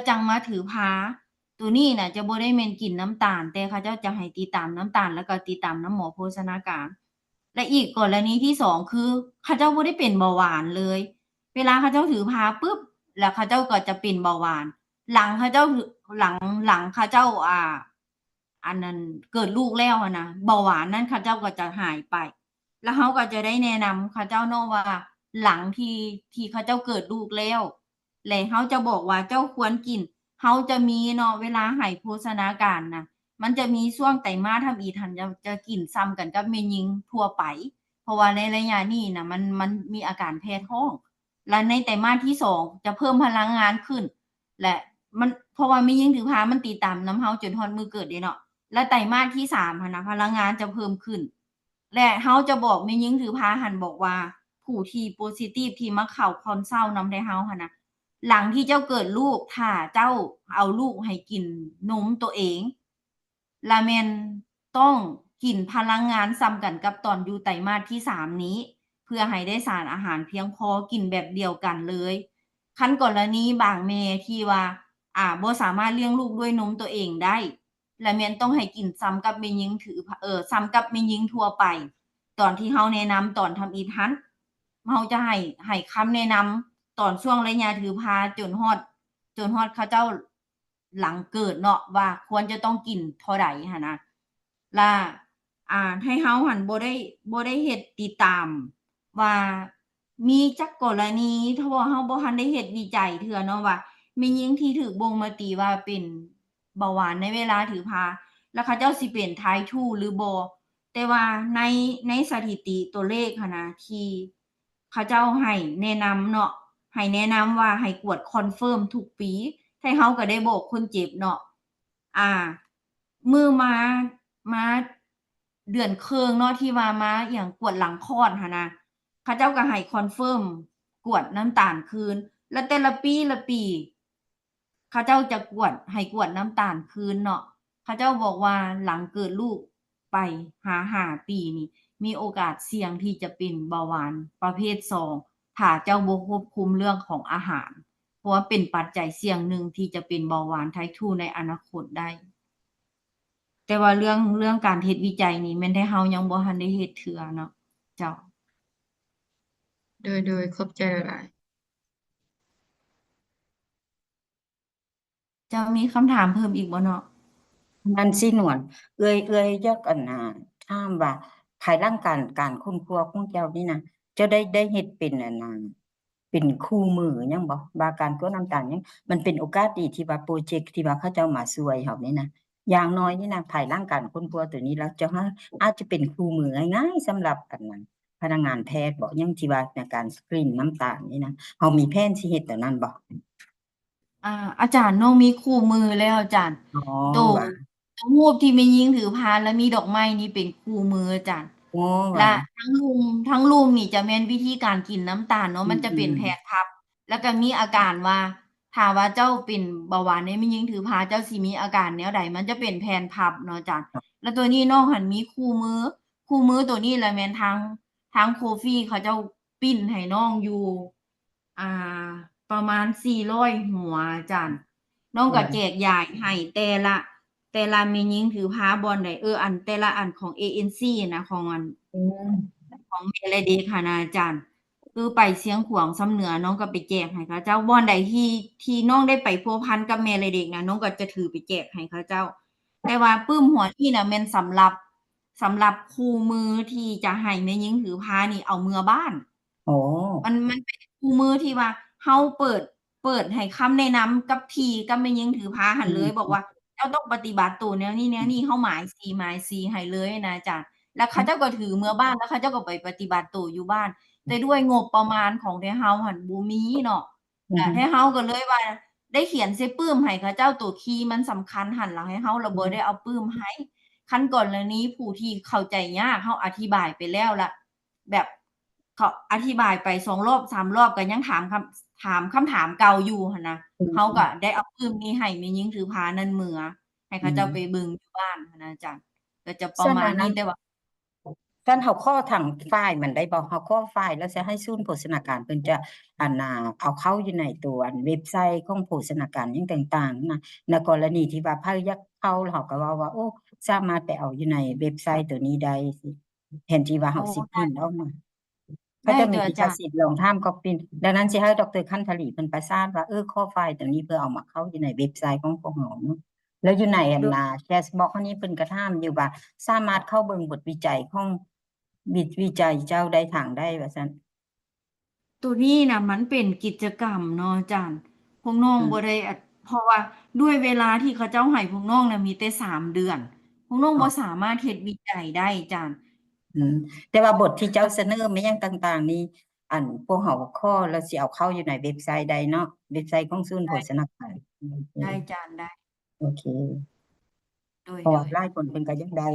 จังมาถือพา ตัวนี้น่ะจะบ่ได้แม่นกินน้ำตาล แต่เขาเจ้าจะให้ติดตามน้ำตาลแล้วก็ติดตามน้ำหมอโภชนาการ และอีกกรณีที่2คือเขาเจ้าบ่ได้เป็นเบาหวานเลย เวลาเขาเจ้าถือพาปุ๊บแล้วเขาเจ้าก็จะเป็นเบาหวาน หลังเขาเจ้าหลังเขาเจ้าอันนั้นเกิดลูกแล้วอะนะเบาหวานนั้นเขาเจ้าก็จะหายไป แล้วเขาก็จะได้แนะนำเขาเจ้าเนาะว่าหลังที่เขาเจ้าเกิดลูกแล้วแล้วเขาจะบอกว่าเจ้าควรกินเขาจะมีเนาะเวลาให้โภชนาการน่ะ มันจะมีช่วงไตรมาสทำอีทันจะกินซ้ำกันกับแม่หญิงทั่วไป เพราะว่าในระยะนี้น่ะมันมีอาการแพ้ท้อง และในไตรมาสที่2จะเพิ่มพลังงานขึ้น และมันเพราะว่าแม่หญิงถือพามันติดตามนำเฮาจนฮอดมื้อเกิดเด้เนาะและไตรมาสที่3หั้นน่ะพลังงานจะเพิ่มขึ้น และเฮาจะบอกแม่หญิงถือพาหั้นบอกว่าผู้ที่โพซิทิฟที่มาเข้าคอนซัลท์นำได้เฮาหั้นน่ะหลังที่เจ้าเกิดลูกถ้าเจ้าเอาลูกให้กินนมตัวเองและแม่นต้องกินพลังงานซ้ำกันกับตอนอยู่ไตรมาสที่3นี้ เพื่อให้ได้สารอาหารเพียงพอกินแบบเดียวกันเลยคันกรณีบางแม่ที่ว่าบ่สามารถเลี้ยงลูกด้วยนมตัวเองได้ และแม่นต้องให้กินซ้ำกับแม่หญิงถือซ้ำกับแม่หญิงทั่วไป ตอนที่เฮาแนะนำตอนทำอีทันเฮาจะให้คำแนะนำตอนช่วงระยะถือพาจนฮอดเขาเจ้าหลังเกิดเนาะว่าควรจะต้องกินเท่าใดหั้นนะและให้เฮาหั้นบ่ได้เฮ็ดติดตาม ว่ามีจักกรณีถ้าว่าเฮาบ่ทันได้เฮ็ดวิจัยเทื่อเนาะว่าแม่หญิงที่ถูกบ่งมาติว่าเป็นเบาหวานในเวลาถือพาแล้วเขาเจ้าสิเป็น Type 2หรือบ่แต่ว่าในสถิติตัวเลขหั้นนะที่ เขาเจ้าให้แนะนำเนาะให้แนะนำว่าให้กวดคอนเฟิร์มทุกปีไทเฮาก็ได้บอกคนเจ็บเนาะมือมาเดือนครึ่งเนาะที่ว่ามาอิหยังกวดหลังคลอดหั้นนะเขาเจ้าก็ให้คอนเฟิร์มกวดน้ำตาลคืน แล้วแต่ละปีเขาเจ้าจะกวดให้กวดน้ำตาลคืนเนาะเขาเจ้าบอกว่าหลังเกิดลูกไป5 ปีนี่มีโอกาสเสี่ยงที่จะเป็นเบาหวานประเภท2ถ้าเจ้าบ่ควบคุมเรื่องของอาหาร เพราะว่าเป็นปัจจัยเสี่ยงหนึ่งที่จะเป็นเบาหวานไทป์2ในอนาคตได้ แต่ว่าเรื่องการเฮ็ดวิจัยนี่แม่นแต่เฮายังบ่ทันได้เฮ็ดเทื่อเนาะเจ้า โดยขอบใจหลาย เจ้ามีคำถามเพิ่มอีกบ่เนาะ นั่นสิหนวลอยากถามว่าภายหลังการค้นคว้าของเจ้านี่นะเจ้าได้เฮ็ดเป็นเป็นคู่มือหยังบ่ว่าการกดน้ำตาลหยังมันเป็นโอกาสดีที่ว่าโปรเจกต์ที่ว่าเขาเจ้ามาช่วยเฮานี่นะอย่างน้อยนี่นะภายหลังการค้นคว้าตัวนี้แล้วเจ้าอาจจะเป็นคู่มือง่ายๆสำหรับพนักงานแพทย์บ่หยังที่ว่าในการสกรีนน้ำตาลนี่นะเฮามีแผนสิเฮ็ดตัวนั้นบ่ อาจารย์น้องมีคู่มือแล้วอาจารย์ อ๋อ โต ว่า รูปที่แม่หญิงถือพานแล้วมีดอกไม้นี่เป็นคู่มืออาจารย์ อ๋อ และ ว่า ทั้งลุมนี่จะแม่นวิธีการกินน้ำตาลเนาะ อื มันจะเป็น ม แผนพับ แล้วก็มีอาการว่าถ้าว่าเจ้าเป็นเบาหวานเนี่ยแม่หญิงถือพาเจ้าสิมีอาการแนวใดมันจะเป็นแผนพับเนาะอาจารย์ แล้วตัวนี้น้องหันมีคู่มือตัวนี้แหละแม่นทางโคฟี่เขาเจ้าปิ้นให้น้องอยู่ ประมาณ400หัวอาจารย์ น้องก็แจกจ่ายให้แต่ละแม่หญิงถือพาบอนใดอันแต่ละอันของ ANC นะของอัน อืม ของแม่และเด็กค่ะนะอาจารย์ คือไปเสียงขวางสำเหนือน้องก็ไปแจกให้เขาเจ้าบ่อนใดที่น้องได้ไปพัวพันกับแม่และเด็กนะน้องก็จะถือไปแจกให้เขาเจ้า แต่ว่าปึ้มหัวนี่น่ะแม่นสำหรับคู่มือที่จะให้แม่หญิงถือพานี่เอาเมื่อบ้าน อ๋อ มันเป็นคู่มือที่ว่าเฮาเปิดให้คำแนะนำกับพี่กับแม่หญิงถือพาหันเลย บอกว่าเจ้าต้องปฏิบัติตัวแนวนี้เฮาหมาย C ให้เลยนะอาจารย์ แล้วเขาเจ้าก็ถือเมื่อบ้านแล้วเขาเจ้าก็ไปปฏิบัติตัวอยู่บ้าน แต่ด้วยงบประมาณของไทเฮาหั้นบ่มีเนาะ อือ แล้ว ฮึ ไทเฮาก็เลยว่าได้เขียนใส่ปึ้มให้เขาเจ้าตัวคีย์มันสำคัญหั้นแล้วให้เฮาละบ่ได้เอาปึ้มให้ คันกรณีผู้ที่เข้าใจยากเฮาอธิบายไปแล้วล่ะ แบบเขาอธิบายไป2รอบ3รอบก็ยังถามคำถามเก่าอยู่หั้นนะ อื เฮาก็ ม ได้เอาปึ้มนี้ให้แม่หญิงถือพานั่นเมื่อ ให้ อื เขาเจ้าไป ม เบิ่งอยู่บ้านหั้นนะอาจารย์ ก็จะประ ซั่น มา อั ณ นนั้ นี้ น แต่ว่า ซั่นเฮาขอทางฝ่ายมันได้บ่ เฮาขอฝ่ายแล้วสิให้ศูนย์โภชนาการเพิ่นจะเอาเข้าอยู่ในตัวเว็บไซต์ของโภชนาการหยังต่างๆนะ ในกรณีที่ว่าไผอยากเข้าแล้วเฮาก็เว้าว่า โอ้ สามารถไปเอาอยู่ในเว็บไซต์ตัวนี้ได้สิ แทนที่ว่า โอ้ เฮาสิ ได้ พิมพ์ออกมา เขา ได้ จะ ตั มี ว ลิ อา ข จารย์ สิทธิ์ลองถามก็เป็นดังนั้นสิให้ดร.คันธลีเพิ่นประสานว่า ขอไฟล์ตัวนี้เพื่อเอามาเข้าอยู่ในเว็บไซต์ของพวกเราเนาะ แล้วอยู่ในอัน โดย Chatbox อันนี้เพิ่นก็ถามอยู่ว่า สามารถเข้าเบิ่งบทวิจัยของวิจัยเจ้าได้ทางใดว่าซั่น ตัวนี้น่ะมันเป็นกิจกรรมเนาะอาจารย์ พวกน้อง อืม บ่ได้เพราะว่าด้วยเวลาที่เขาเจ้าให้พวกน้องน่ะมีแต่3เดือน พวกน้อง อ๋ บ่ อ สามารถเฮ็ดวิจัยได้อาจารย์ อืม แต่ว่าบทที่เจ้าเสนอมาหยังต่าง ๆ นี่ พวกเราขอแล้วสิเอาเข้าอยู่ในเว็บไซต์ใดเนาะ เว็บไซต์ของศูนย์โภ ได้ ชนาการ โอเค ได้อาจารย์ได้ โอเค โดย เพราะ โด ว่าย หลายคนเพิ่นก็อยากได้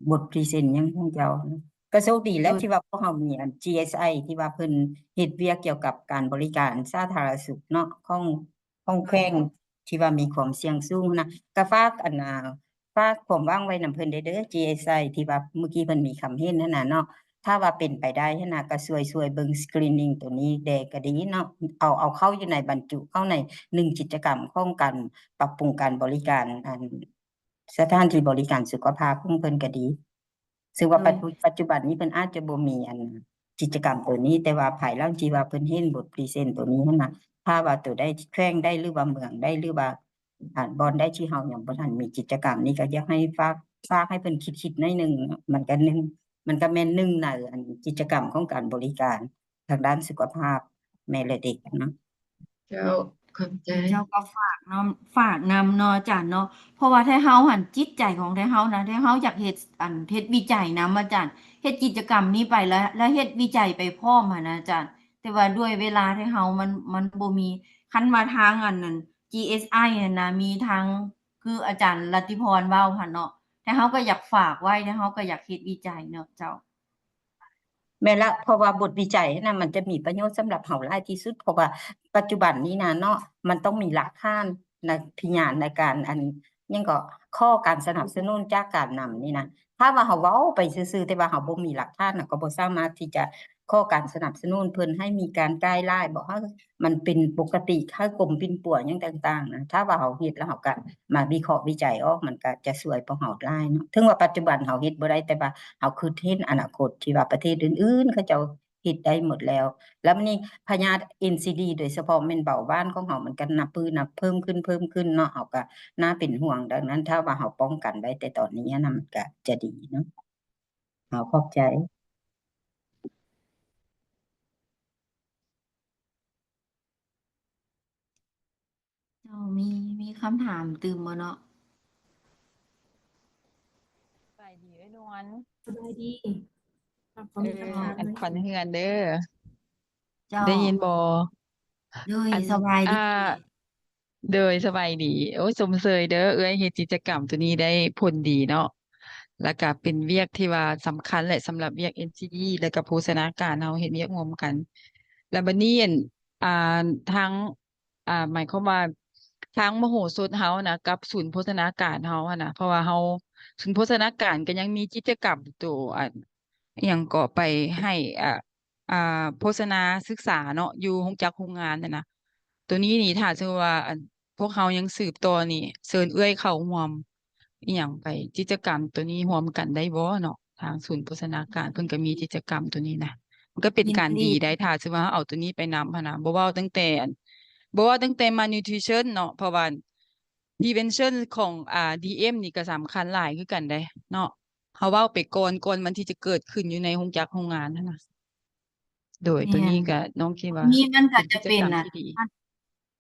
บทพรีเซนต์หยังของเจ้านะก็โชคดีแห โด ละ ย ที่ว่าพวกเรามีGSI ที่ว่าเพิ่นเฮ็ดเวียกเกี่ยวกับการบริการสาธารณสุขเนาะของแขวงที่ว่ามีความเสี่ยงสูงนะ ก็ฝากฝากความหวังไว้นำเพิ่นได้เด้อ GSI ที่ว่าเมื่อกี้เพิ่นมีคำเห็นนั่นน่ะเนาะ ถ้าว่าเป็นไปได้หั้นน่ะก็ช่วยเบิ่ง screening ตัวนี้แดก็ดีเนาะ เอาเข้าอยู่ในบรรจุเข้าใน1กิจกรรมของการปรับปรุงการบริการสถานที่บริการสุขภาพของเพิ่นก็ดี ซึ่งว่า โดย ปัจจุบันนี้เพิ่นอาจจะบ่มีกิจกรรมตัวนี้ แต่ว่าภายหลังที่ว่าเพิ่นเห็นบทพรีเซนต์ตัวนี้หั้นน่ะ ถ้าว่าตัวใดแขวงใดหรือว่าเมืองใดหรือว่าบ่อนใดที่เฮายังบ่ทันมีกิจกรรมนี้ก็อยากให้ฝากให้เพิ่นคิดหน่อยหนึ่งเนาะมันก็แม่นหนึ่งในกิจกรรมของการบริการทางด้านสุขภาพแม่และเด็กเนาะ เจ้าขอบใจ เจ้าก็ฝากนำเนาะอาจารย์เนาะ เพราะว่าถ้าเฮาหั้นจิตใจของถ้าเฮานะถ้าเฮาอยากเฮ็ดเฮ็ดวิจัยนำอาจารย์ เฮ็ด ฮ็ดกิจกรรมนี้ไปแล้วเฮ็ดวิจัยไปพร้อมหั้นนะอาจารย์ แต่ว่าด้วยเวลาที่เฮามันบ่มีคันว่าทางอันนั้น GSI นั่นนะมีทางคืออาจารย์รัตติพรเว้าหั่นเนาะแต่เฮาก็อยากฝากไว้แต่เฮาก็อยากเฮ็ดวิจัยเนาะเจ้า แม่นละเพราะว่าบทวิจัยน่ะมันจะมีประโยชน์สำหรับเฮาหลายที่สุดเพราะว่าปัจจุบันนี้นะเนาะมันต้องมีหลักฐานในพยานในการอันหยังก็ข้อการสนับสนุนจากการนำนี่นะถ้าว่าเฮาเว้าไปซื่อๆแต่ว่าเฮาบ่มีหลักฐานน่ะก็บ่สามารถที่จะข้อการสนับสนุนเพิ่นให้มีการไกด์ไลน์บอกว่ามันเป็นปกติถ้ากลมปิ่นป่วยหยังต่างๆนะถ้าว่าเฮาเฮ็ดแล้วเฮาก็มาวิเคราะห์วิจัยออกมันก็จะช่วยพวกเฮาหลายเนาะถึงว่าปัจจุบันเฮาเฮ็ดบ่ได้แต่ว่าเฮาคือเห็นอนาคตที่ว่าประเทศอื่นๆเขาเจ้าเฮ็ดได้หมดแล้ว แล้วมันนี่พยาธิ NCD โดยเฉพาะแม่นเบาหวานของเฮามันก็นับเพิ่มขึ้นเนาะเฮาก็น่าเป็นห่วงดังนั้นถ้าว่าเฮาป้องกันไว้แต่ตอนนี้นะมันก็จะดีเนาะเฮาขอบใจ เจ้ามีคำถามตื่มบ่เนาะ สบายดีเอ้ยนวล สบายดีขอมีคำถาม อัน ไหม ขวัญเฮือนเด้อ เจ้า ได้ยินบ่ โดย อัน สบายดี โดยสบายดี โอ้ยสมเสยเด้อเอ้ยเฮ็ดกิจกรรมตัวนี้ได้ผลดีเนาะแล้วก็เป็นเวียกที่ว่าสำคัญแหละสำหรับเวียก NCD แล้วก็โภชนาการเฮาเฮ็ดเวียกร่วมกัน แล้วบัดนี้อั่นทางหมายความว่าทางมโหสถเฮานะกับศูนย์โภชนาการเฮาอะนะเพราะว่าเฮาศูนย์โภชนาการก็ยังมีกิจกรรมตัวอิหยังก็ไปให้อ่าโภชนาศึกษาเนาะอยู่โรงจักโรงงานน่ะนะตัวนี้นี่ถ้าสมมุติว่าพวกเฮายังสืบต่อนี่เชิญเอื้อยเข้าร่วมอิหยังไปกิจกรรมตัวนี้ร่วมกันได้บ่เนาะทางศูนย์โภชนาการเพิ่นก็มีกิจกรรมตัวนี้นะมันก็เป็น ยิน การ ดี ดีได้ถ้าสมมุติว่าเอาตัวนี้ไปนำหั้นนะบ่เว้าตั้งแต่malnutrition เนาะเพราะว่า prevention ของDM นี่ก็สำคัญหลายคือกันเด้เนาะเฮาเว้าไปก่อนมันที่จะเกิดขึ้นอยู่ในโรงจักโรงงานนั่นน่ะโดยตัว แม่ นี้ น ก็น้องคิดว่า นี่มันก็ เป็น จะ กิจ เป็น กรรม น่ะ ที่ดี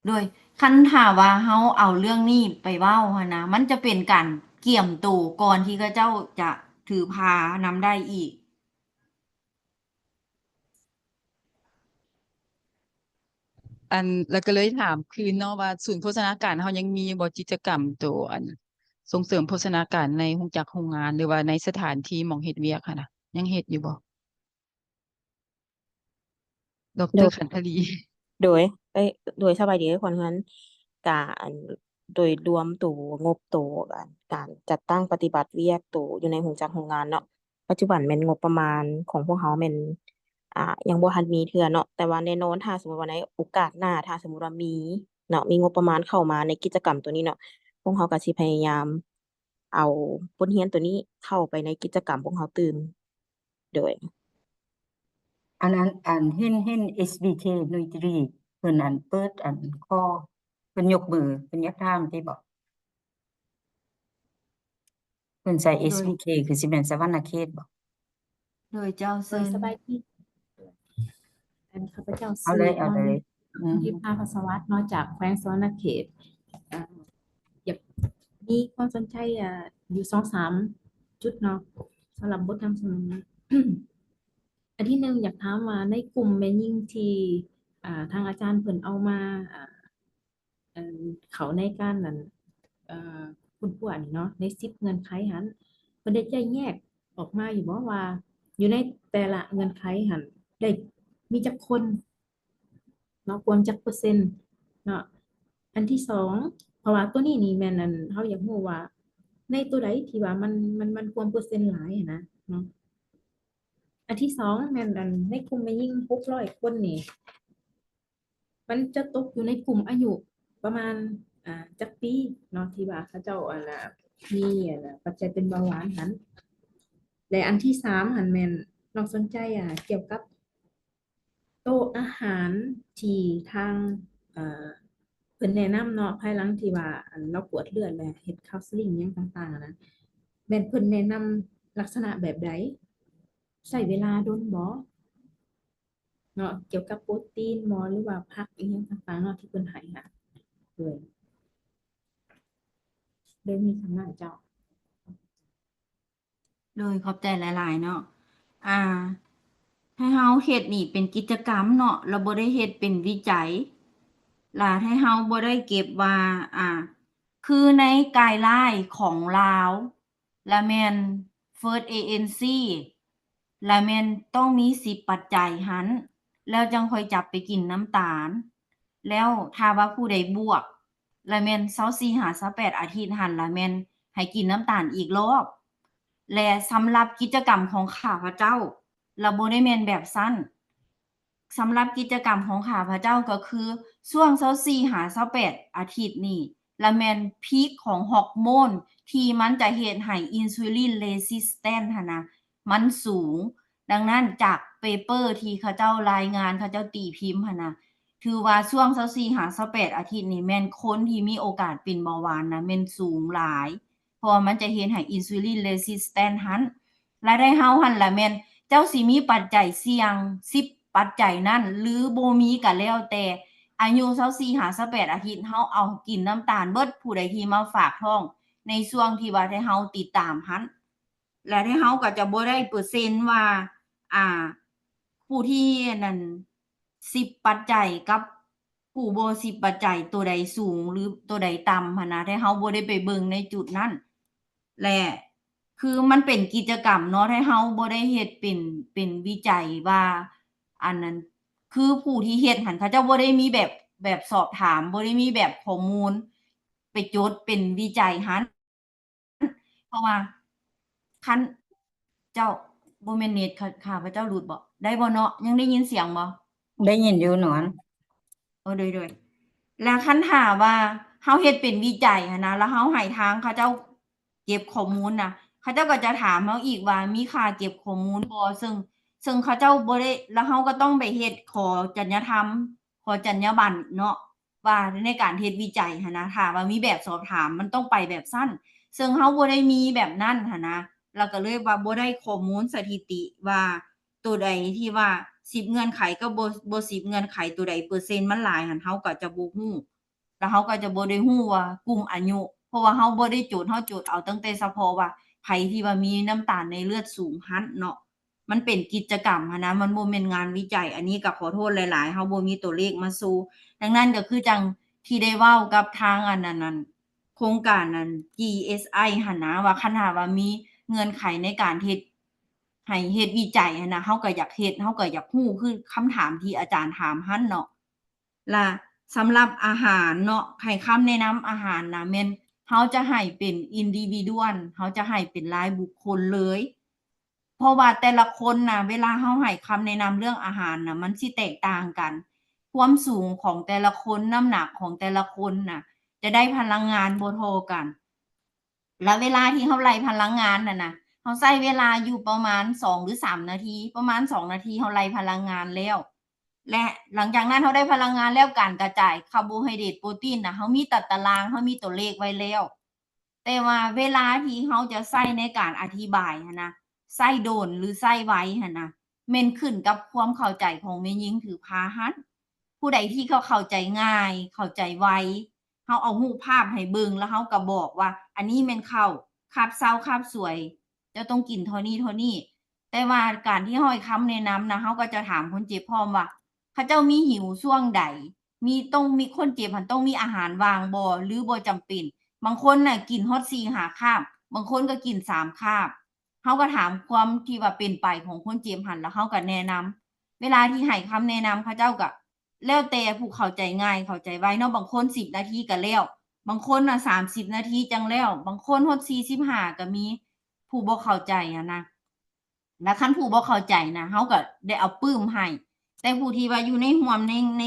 โดยคันถ้าว่าเฮาเอาเรื่องนี้ไปเว้าหั้นนะมันจะเป็นการเกี่ยมโตก่อนที่เขาเจ้าจะถือพานำได้อีก แล้วก็เลยถามคืนเนาะว่าศูนย์โภชนาการเฮายังมีบ่กิจกรรมตัวส่งเสริมโภชนาการในโรงจักโรงงาน หรือว่าในสถานที่หม้องเฮ็ดเวียกหั้นน่ะยังเฮ็ดอยู่บ่ด โด ร ย ขันธลี โดยโดยสบายดีเอ้ยขวัญเฮือนการโดยรวมตัวงบตัวการจัดตั้งปฏิบัติเวียกตัวอยู่ในโรงจักโรงงานเนาะปัจจุบันแม่นงบประมาณของพวกเฮาแม่นยังบ่ทันมีเทื่อเนาะแต่ว่าแน่นอนถ้าสมมุติว่าในโอกาสหน้าถ้าสมมุติว่ามีเนาะมีงบประมาณเข้ามาในกิจกรรมตัวนี้เนาะพวกเฮาก็สิพยายามเอาบทเรียนตัวนี้เข้าไปในกิจกรรมพวกเฮาตื่มโดย อันนั้นเห็น SBK หนุ่ยตรีเพิ่นเปิดข้อเพิ่นยกมือเพิ่นอยากถามที่บอกเพิ่นใส่ โดย SBK คือสิแม่นสะวรรณเขตบ่ โดยเจ้า โด เชิ ย ญ สบายดีข้าพเจ้า เอา ชื่ เล อย เอาเลย ทิพาภัสวัฒน์เนาะจากแขวงสะวรรณเขตอ่าอยากมีความสนใจอยู่2-3 จุดเนาะสำหรับบทนำเสนอ อันที่หนึ่งอยากถามว่าในกลุ่มแม่หญิงที่ทางอาจารย์เพิ่นเอามาเขาในการนั้นคุณผู้อันนี้เนาะใน10เงื่อนไขหันเพิ่นได้แยกออกมาอยู่บ่ว่า อยู่ในแต่ละเงื่อนไขหันได้มีจักคนเนาะควรจักเปอร์เซ็นต์เนาะอันที่สองเพราะว่าตัวนี้นี่แม่นอันเฮาอยากรู้ว่า ในตัวใดที่ว่ามันควรเปอร์เซ็นต์หลายหั้นนะเนาะอันที่สองแม่นอันในกลุ่มแม่หญิง600 คนนี่ มันจะตกอยู่ในกลุ่มอายุประมาณจักปีเนาะที่ว่าเขาเจ้ามีปัจจัยเป็นเบาหวานหันและอันที่3หันแม่นน้องสนใจเกี่ยวกับโต๊ะอาหารที่ทางเพิ่นแนะนำเนาะภายหลังที่ว่าเรากวดเลือดและเฮ็ดคาวเซลลิ่งหยังต่างๆนะแม่นเพิ่นแนะนำลักษณะแบบใดใช้เวลาโดนบ่เนาะเกี่ยวกับโปรตีนบ่หรือว่าผักอีหยังต่างๆเนาะที่เพิ่นให้โดยมีคำนั้นเจ้า โดยขอบใจหลาย ๆ เนาะ ให้เฮาเฮ็ดนี่เป็นกิจกรรมเนาะแล้วบ่ได้เฮ็ดเป็นวิจัยล่ะให้เฮาบ่ได้เก็บว่าคือในไกด์ไลน์ของลาวและแม่น First ANC และแม่นต้องมี10ปัจจัยหั้นแล้วจังค่อยจับไปกินน้ำตาล แล้วถ้าว่าผู้ใดบวกและแม่น24-28อาทิตย์หั้นและแม่นให้กินน้ำตาลอีกรอบ และสำหรับกิจกรรมของข้าพเจ้าเราบ่ได้แม่นแบบสั้นสำหรับกิจกรรมของข้าพเจ้าก็คือช่วง24-28อาทิตย์นี้และแม่นพีกของฮอร์โมนที่มันจะเฮ็ดให้อินซูลินเรสิสแตนต์หั่นนะมันสูง ดังนั้นจากเปเปอร์ที่เขาเจ้ารายงานเขาเจ้าตีพิมพ์หั่นนะถือว่าช่วง24-28อาทิตย์นี้แม่นคนที่มีโอกาสเป็นเบาหวานนะแม่นสูงหลาย เพราะว่ามันจะเฮ็ดให้อินซูลินเรสิสแตนต์หั้นและได้เฮาหั่นล่ะแม่นเจ้าสิมีปัจจัยเสี่ยง10ปัจจัยนั้นหรือบ่มีก็แล้วแต่อายุ24-28อาทิตย์เฮาเอากินน้ำตาลเบิดผู้ใดที่มาฝากท้องในช่วงที่ว่าให้เฮาติดตามหั้นและให้เฮาก็จะบ่ได้เปอร์เซ็นต์ว่าผู้ที่นั่น10ปัจจัยกับผู้บ่10ปัจจัยตัวใดสูงหรือตัวใดต่ำหั้นนะถ้าเฮาบ่ได้ไปเบิ่งในจุดนั้นและคือมันเป็นกิจกรรมเนาะถ้าเฮาบ่ได้เฮ็ดเป็นวิจัยว่าอันนั้นคือผู้ที่เฮ็ดหั่นเขาเจ้าบ่ได้มีแบบสอบถามบ่ได้มีแบบข้อมูลไปจดเป็นวิจัยหั้นเพราะว่าคันเจ้าบ่แม่นเน็ตข้าพเจ้าหลุดบ่ได้บ่เนาะยังได้ยินเสียงบ่ ได้ยินอยู่หนอน โดยแล้วคันถามว่าเฮาเฮ็ดเป็นวิจัยหั้นนะแล้วเฮาให้ทางเขาเจ้าเก็บข้อมูลน่ะเขาเจ้าก็จะถามเฮาอีกว่ามีค่าเก็บข้อมูลบ่ซึ่งเขาเจ้าบ่ได้แล้วเฮาก็ต้องไปเฮ็ดขอจรรยธรรมขอจรรยาบรรณเนาะว่าในการเฮ็ดวิจัยหั้นนะถ้าว่ามีแบบสอบถามมันต้องไปแบบสั้นซึ่งเฮาบ่ได้มีแบบนั้นหั้นนะแล้วก็เลยว่าบ่ได้ข้อมูลสถิติว่าตัวใดที่ว่า10เงื่อนไขกับบ่10เงื่อนไขตัวใดเปอร์เซ็นต์มันหลายหั่นเฮาก็จะบ่ฮู้แล้วเฮาก็จะบ่ได้ฮู้ว่ากลุ่มอายุเพราะว่าเฮาบ่ได้โจทย์เฮาโจทย์เอาตั้งแต่เฉพาะว่าไผที่ว่ามีน้ำตาลในเลือดสูงหั้นเนาะมันเป็นกิจกรรมหั้นนะมันบ่แม่นงานวิจัยอันนี้ก็ขอโทษหลายๆเฮาบ่มีตัวเลขมาสู่ดังนั้นก็คือจังที่ได้เว้ากับทางอันนั้นโครงการนั้น GSI หั่นนะว่าคันหากว่ามีเงื่อนไขในการเฮ็ดให้เฮ็ดวิจัยหั้นนะเฮาก็อยากเฮ็ดเฮาก็อยากฮู้คือคำถามที่อาจารย์ถามหั้นเนาะและสำหรับอาหารเนาะให้คำแนะนำอาหารน่ะแม่นเฮาจะให้เป็น individual เฮาจะให้เป็นรายบุคคลเลย เพราะว่าแต่ละคนน่ะเวลาเฮาให้คำแนะนำเรื่องอาหารน่ะมันสิแตกต่างกัน ความสูงของแต่ละคนน้ำหนักของแต่ละคนน่ะจะได้พลังงานบ่เท่ากัน แล้วเวลาที่เฮาไล่พลังงานน่ะนะเฮาใช้เวลาอยู่ประมาณ2หรือ3นาทีประมาณ2นาทีเฮาไล่พลังงานแล้ว และหลังจากนั้นเฮาได้พลังงานแล้วการกระจายคาร์โบไฮเดรตโปรตีนน่ะเฮามีตารางเฮามีตัวเลขไว้แล้ว แต่ว่าเวลาที่เฮาจะใช้ในการอธิบายหั้นนะใช้โดนหรือใช้ไวหั้นนะแม่นขึ้นกับความเข้าใจของแม่หญิงถือพาหั้นผู้ใดที่เขาเข้าใจง่ายเข้าใจไวเฮาเอารูปภาพให้เบิ่งแล้วเฮาก็บอกว่า อันนี้แม่นข้าวคาบเช้าคาบสวยเจ้าต้องกินเท่านี้แต่ว่าการที่เฮาให้คำแนะนำนะเฮาก็จะถามคนเจ็บพร้อมว่าเขาเจ้ามีหิวช่วงใดมีคนเจ็บหั้นต้องมีอาหารวางบ่หรือบ่จำเป็น บางคนน่ะกินฮอด4-5 คาบบางคนก็กิน3 คาบเฮาก็ถามความที่ว่าเป็นไปของคนเจ็บหั้นแล้วเฮาก็แนะนำเวลาที่ให้คำแนะนำเขาเจ้าก็แล้วแต่ผู้เข้าใจง่ายเข้าใจไวเนาะบางคน10นาทีก็แล้วบางคนน่ะ30นาทีจังแล้วบางคนฮอด45ก็มีผู้บ่เข้าใจอะนะแล้วคันผู้บ่เข้าใจนะเฮาก็ได้เอาปลื้มให้แต่ผู้ที่ว่าอยู่ในร่วมใน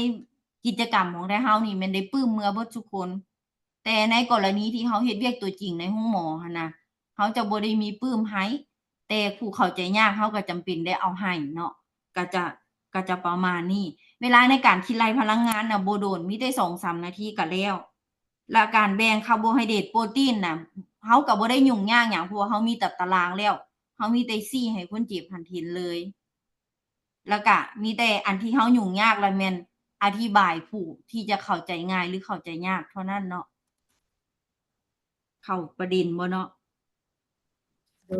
กิจกรรมของเฮานี่แม่นได้ปลื้มเมื่อเบิดทุกคน แต่ในกรณีที่เฮาเฮ็ดเวียกตัวจริงในโรงหมอหั่นน่ะเฮาจะบ่ได้มีปลื้มให้แต่ผู้เข้าใจยากเฮาก็จำเป็นได้เอาให้เนาะก็จะประมาณนี้เวลาในการคิดไล่พลังงานน่ะบ่โดนมีแต่ 2-3 นาทีก็แล้วและการแบ่งคาร์โบไฮเดรตโปรตีนน่ะเฮาก็บ่ได้ยุ่งยากหยังเพราะว่าเฮามีตารางแล้วเฮามีแต่ชี้ให้คนเจ็บหั้นเห็นเลยแล้วก็มีแต่อันที่เฮายุ่งยากแล้วแม่นอธิบายผู้ที่จะเข้าใจง่ายหรือเข้าใจยากเท่านั้นเนาะเข้าประเด็นบ่เนาะ โด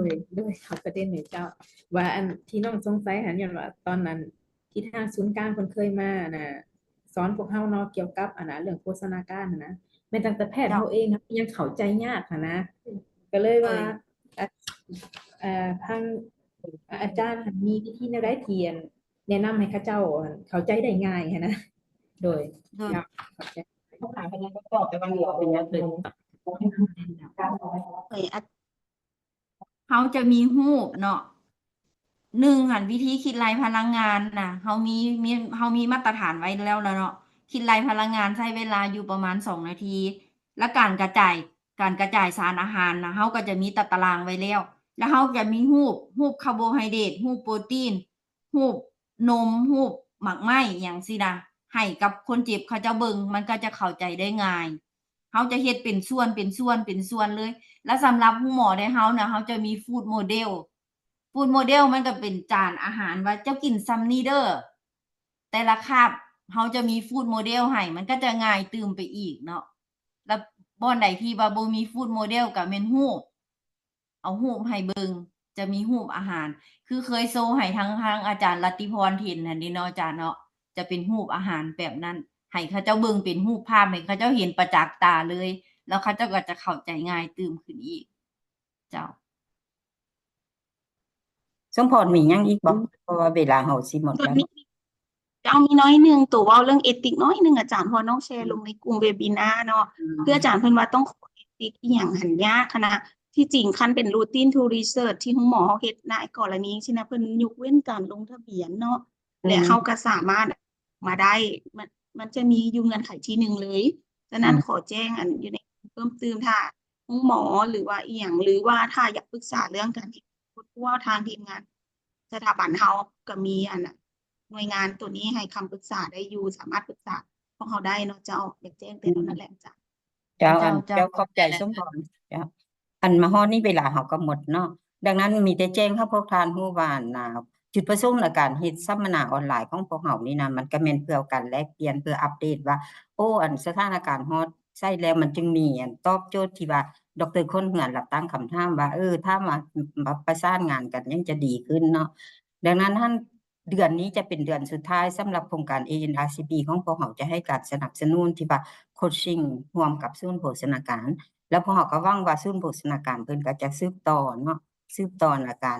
ยเขาประเด็นให้เจ้า ว่าอันที่น้องสงสัยหันย้อนว่าตอนนั้นที่ทางศูนย์กลางเพิ่นเคยมาน่ะสอนพวกเฮาเนาะเกี่ยวกับอันน่ะเรื่องโภชนาการหั้นนะแม้ตั้งแต่แพทย์ เจ้า เฮาเองนะยังเข้าใจยากหั้นนะ ก็เลย เล ว่าย อ่ะทางอาจารย์หั้นมีวิธีแนวใดที่อันแนะนำให้เขาเจ้าอันเข้าใจได้ง่ายหั้นนะ โดย โดย เนาะเข้าใจ เอ่ยอะ เขาจะมีรูปเนาะหันวิธีคิดรายพลังงานน่ะเขามีมาตรฐานไว้แล้วเนาะคิดรายพลังงานใช้เวลาอยู่ประมาณ2 นาที และการกระจายสารอาหารนะเขาก็จะมีตารางไว้แล้ว แล้วเขาจะมีรูปคาร์โบไฮเดรตรูปโปรตีนรูปนมรูปหมักไหม้อย่างสินะให้กับคนเจ็บเขาจะเบิ่งมันก็จะเข้าใจได้ง่ายเขาจะเฮ็ดเป็นส่วนเลย แล้วสำหรับผู้หมอในเฮานะเฮาจะมีฟูดโมเดลมันก็เป็นจานอาหารว่าเจ้ากินซ้ำนี้เด้อแต่ละคาบเฮาจะมีฟูดโมเดลให้มันก็จะง่ายตื่มไปอีกเนาะแล้วบ่อนใดที่ว่าบ่มีฟูดโมเดลก็แม่นรูปเอารูปให้เบิ่งจะมีรูปอาหาร คือเคยโชว์ให้ทางอาจารย์รัตติพรเห็นหั่นนี่เนาะอาจารย์เนาะจะเป็นรูปอาหารแบบนั้นให้เขาเจ้าเบิ่งเป็นรูปภาพให้เขาเจ้าเห็นประจักษ์ตาเลย แล้วเขาเจ้าก็จะเข้าใจง่ายตื่มขึ้นอีก เจ้า สมพรมีหยังอีกบ่เพราะว่าเวลาเฮาสิหมด ส่วน แล้ว มีจะเอามีน้อยหนึงตัวเว้าเรื่องเอติกน้อยหนึงอาจารย์เพอน้องแชร์ลงในกลุ่มเวบินาร์เนาะคืออาจารย์เพิ่นว่าต้องขอเอติกอีหยังหันยากขนาดที่จริงคันเป็น routine to research ที่คุณหมอเขาเฮ็ดในกรณีใช่นะเพิ่นยกเว้นการลงทะเบียนเนาะและเฮาก็สามารถมาได้มันจะมีอยู่เงื่อนไขที่หนึ่งเลยฉะนั้นขอแจ้งอันอยู่ในเพิ่มเติมถ้าคุณหมอหรือว่าอีหยังหรือว่าถ้าอยากปรึกษาเรื่องการเฮ็ดว่าทางทีมงาน สถาบันเฮาก็มีอันน่ะหน่วยงานตัวนี้ให้คำปรึกษาได้อยู่สามารถปรึกษาพวกเขาได้เนาะเจ้าอยากแจ้งแต่เท่านั้นแหละจ้ะ เจ้า เจ้า เจ้าขอบใจสมพรเจ้าอันมาฮอดนี้เวลาเฮาก็หมดเนาะดังนั้นมีแต่แจ้งให้พวกท่านรู้ว่าน่ะจุดประสงค์ในการเฮ็ดสัมมนาออนไลน์ของพวกเฮานี่นะมันก็แม่นเพื่อการแลกเปลี่ยนเพื่ออัปเดตว่า โอ้อันสถานการณ์ฮอดใช้แล้วมันจึงมีอันตอบโจทย์ที่ว่าดร.คนเหือนรับตั้งคำถามว่าถ้ามาประสานงานกันยังจะดีขึ้นเนาะดังนั้นท่านเดือนนี้จะเป็นเดือนสุดท้ายสำหรับโครงการ ANRCB ของพวกเราจะให้การสนับสนุนที่ว่าโคชชิ่งร่วมกับศูนย์โภชนาการ แล้วพวกเราก็หวังว่าศูนย์โภชนาการเพิ่นก็จะสืบต่อเนาะสืบต่อในการ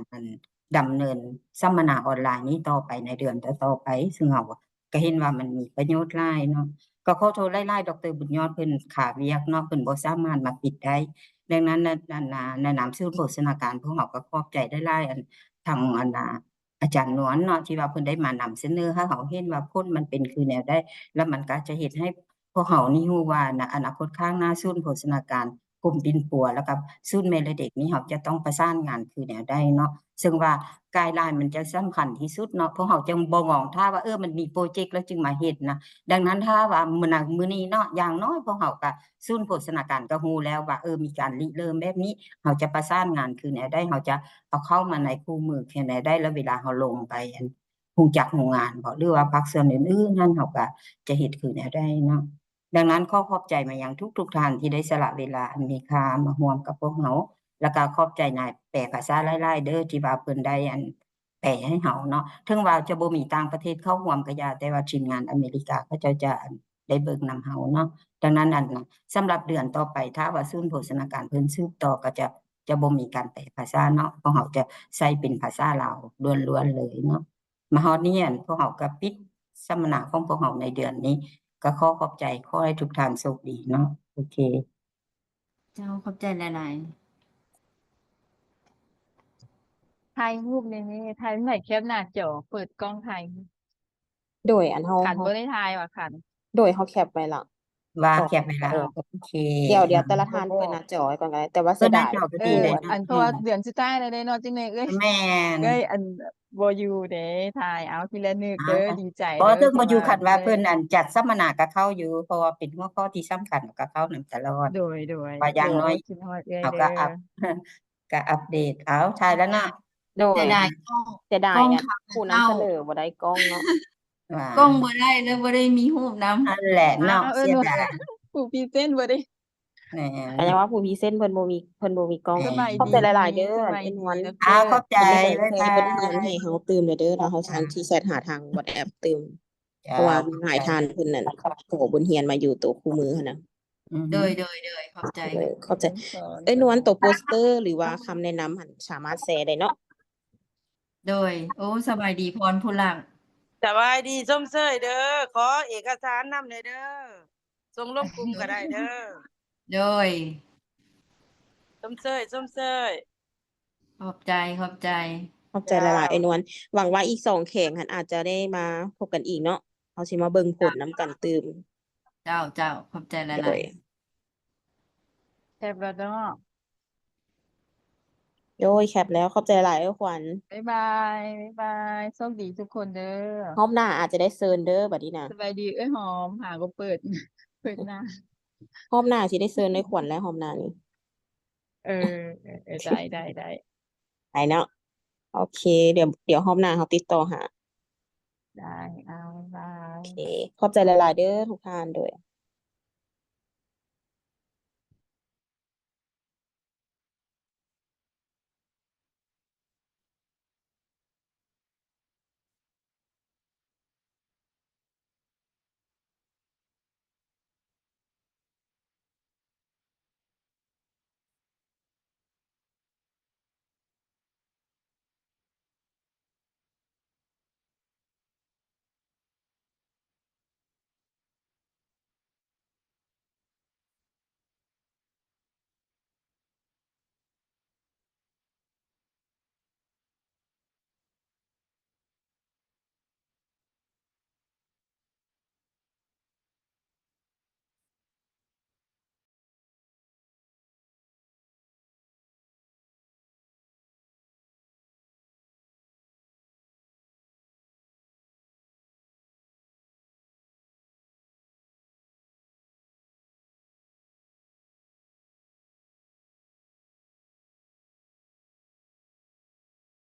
ดำเนินสัมมนาออนไลน์นี้ต่อไปในเดือนต่อๆไปซึ่งเราก็เห็นว่ามันมีประโยชน์หลายเนาะก็ขอโทษหลายๆดร.บุญยอดเพิ่นขาเวียกเนาะเพิ่นบ่สามารถมาปิดได้ดังนั้นในนามศูนย์โภชนาการพวกเราก็ขอบใจหลายๆทางอาจารย์นวลเนาะที่ว่าเพิ่นได้มานำเสนอให้เราเห็นว่าผลมันเป็นคือแนวใดแล้วมันก็จะเฮ็ดให้พวกเรานี่รู้ว่าอนาคตข้างหน้าศูนย์โภชนาการกลุ่มปิ่นปัวแล้วก็ศูนย์แม่และเด็กนี่เราจะต้องประสานงานคือแนวใดเนาะซึ่งว่าไกด์ไลน์มันจะสำคัญที่สุดเนาะพวกเราจึงบ่มองท่าว่ามันมีโปรเจกต์แล้วจึงมาเฮ็ดนะดังนั้นถ้าว่ามื้อนี้เนาะอย่างน้อยพวกเราก็ศูนย์โภชนาการก็รู้แล้วว่ามีการริเริ่มแบบนี้เราจะประสานงานคือแนวใดเราจะเอาเข้ามาในคู่มือแค่ไหนได้แล้วเวลาเราลงไปฮู้จักโรงงานบ่หรือว่าภาคส่วนอื่นๆนั่นเราก็จะเฮ็ดคือแนวใดเนาะดังนั้นขอขอบใจมายังทุกๆท่านที่ได้สละเวลาอันมีค่ามาร่วมกับพวกเราแล้วก็ขอบใจนายแปลภาษาหลายๆเด้อที่ว่าเพิ่นได้แปลให้เฮาเนาะถึงว่าจะบ่มีต่างประเทศเข้าร่วมก็อย่าแต่ว่าทีมงานอเมริกาเขาเจ้าจะได้เบิ่งนำเฮาเนาะดังนั้นสำหรับเดือนต่อไปถ้าว่าศูนย์โภชนาการเพิ่นสืบต่อก็จะบ่มีการแปลภาษาเนาะเพราะเฮาจะใช้เป็นภาษาลาวล้วนๆเลยเนาะมาฮอดนี้พวกเฮาก็ปิดสัมมนาของพวกเฮาในเดือนนี้ก็ขอขอบใจขอให้ทุกท่านโชคดีเนาะโอเค เจ้าขอบใจหลาย ถ่ายรูปในนี้ถ่ายไหนแคปหน้าจอเปิดกล้องถ่าย โดยอันเฮา ขันบ่ได้ถ่ายว่ะขัน โดยเฮาแคปไว้ละ ว่า ต่อ แคปไว้แล้วโอเค เดี๋ยวแต่ละท่านเปิดหน้าจอไว้ก่อนก็ได้แต่ว่า เปิ เสี ด ย หน้า ดาย จอก็ เอ ดี อ ได้ อันเพราะว่าเดือนสุดท้ายแล้วเด้เนาะจังได๋เอ้ย แม่น เอ้ยอันบ่อยู่เด้ถ่ายเอาทีละนึกเด้อดีใจ บ่ เด้อ ถึงบ่อยู่ ที่ คันว่า ได้ เพิ่นจัดสัมมนากับเขาอยู่ เพราะว่าเป็นหัวข้อที่สำคัญกับเขานำตลอด โดย ว่าอย่างน้อย คิดฮอดเอ้ย เขา เด้ ก็ อ ก็อัปเดตเอาถ่ายแล้วเนาะ โด ๆ ย เสียดายกล้อง เสียดาย กล้อง อัน เขา ผู้ เข้า นำเสนอบ่ได้กล้องเนาะ ว่าก ล้องบ่ได้แล้วบ่ได้มีรูปนำ นั่นแหละ อ้า เนาะ ว เสีย หนู ดาย ผู้พรีเซนต์บ่ได้ แหน่ แต่ยังว่าผู้พรีเซนต์เพิ่นบ่มีกล้อง แห ส น่ บาย ขอบ ดี ใจหลายๆเด้อ สบาย ไอ้น ดี วล ดอกเต อ้า อ วขอบใจ เพิ่น บ๊าย ได้ บา แชร์เพิ่นเตือนให้ ย เฮาตื่มเลยเด้อ จ้า แล้วเฮาสิที่แชตหาทาง WhatsApp ตื่ม เจ้า เพราะว่า ขอบ หลาย ใจ ท่านเพิ่นนั่นขอบนเรียนมาอยู่โตะคู่มือหั้นน่ะ อือ โด ฮึ ย ขอบใจ ขอบใจ สอน เอ้ยนวลโตะโปสเตอร์ หรือว่าคำแนะนำหั้นสามารถแชร์ได้เนาะ โดย โอ้ สบายดีพรผู้หลัก สบายดีส้มเชยเด้อ ขอเอกสารนำหน่อยเด้อ ส่งลงกลุ่มก็ได้เด้อ โดย ส้มเชย ขอบใจ ขอบใจ เจ้า หลายๆไอ้นวล หวังว่าอีก2แข่งหั้นอาจจะได้มาพบกันอีกเนาะ เฮาสิมาเบิ่งผลนำกันตื่ม เจ้า ขอบใจห โด ลาย ย แซ่บแล้วเนาะ โดยแคปแล้ว ขอบใจหลายเด้อขวัญ บ๊ายบาย บ๊ายบาย โชคดีทุกคนเด้อ รอบหน้าอาจจะได้เชิญเด้อบัดนี้น่ะ สบายดี เอ้ยหอม หาก็เปิด เปิดหน้า รอบหน้าสิได้เชิญเอ้ยขวัญแล้วรอบหน้านี้ เออ ได้ ไปเนาะ โอเค เดี๋ยวรอบหน้าเราติดต่อหา ได้ เอา บ๊ายบา โอย เค ขอบใจหลายๆเด้อทุกท่านโดย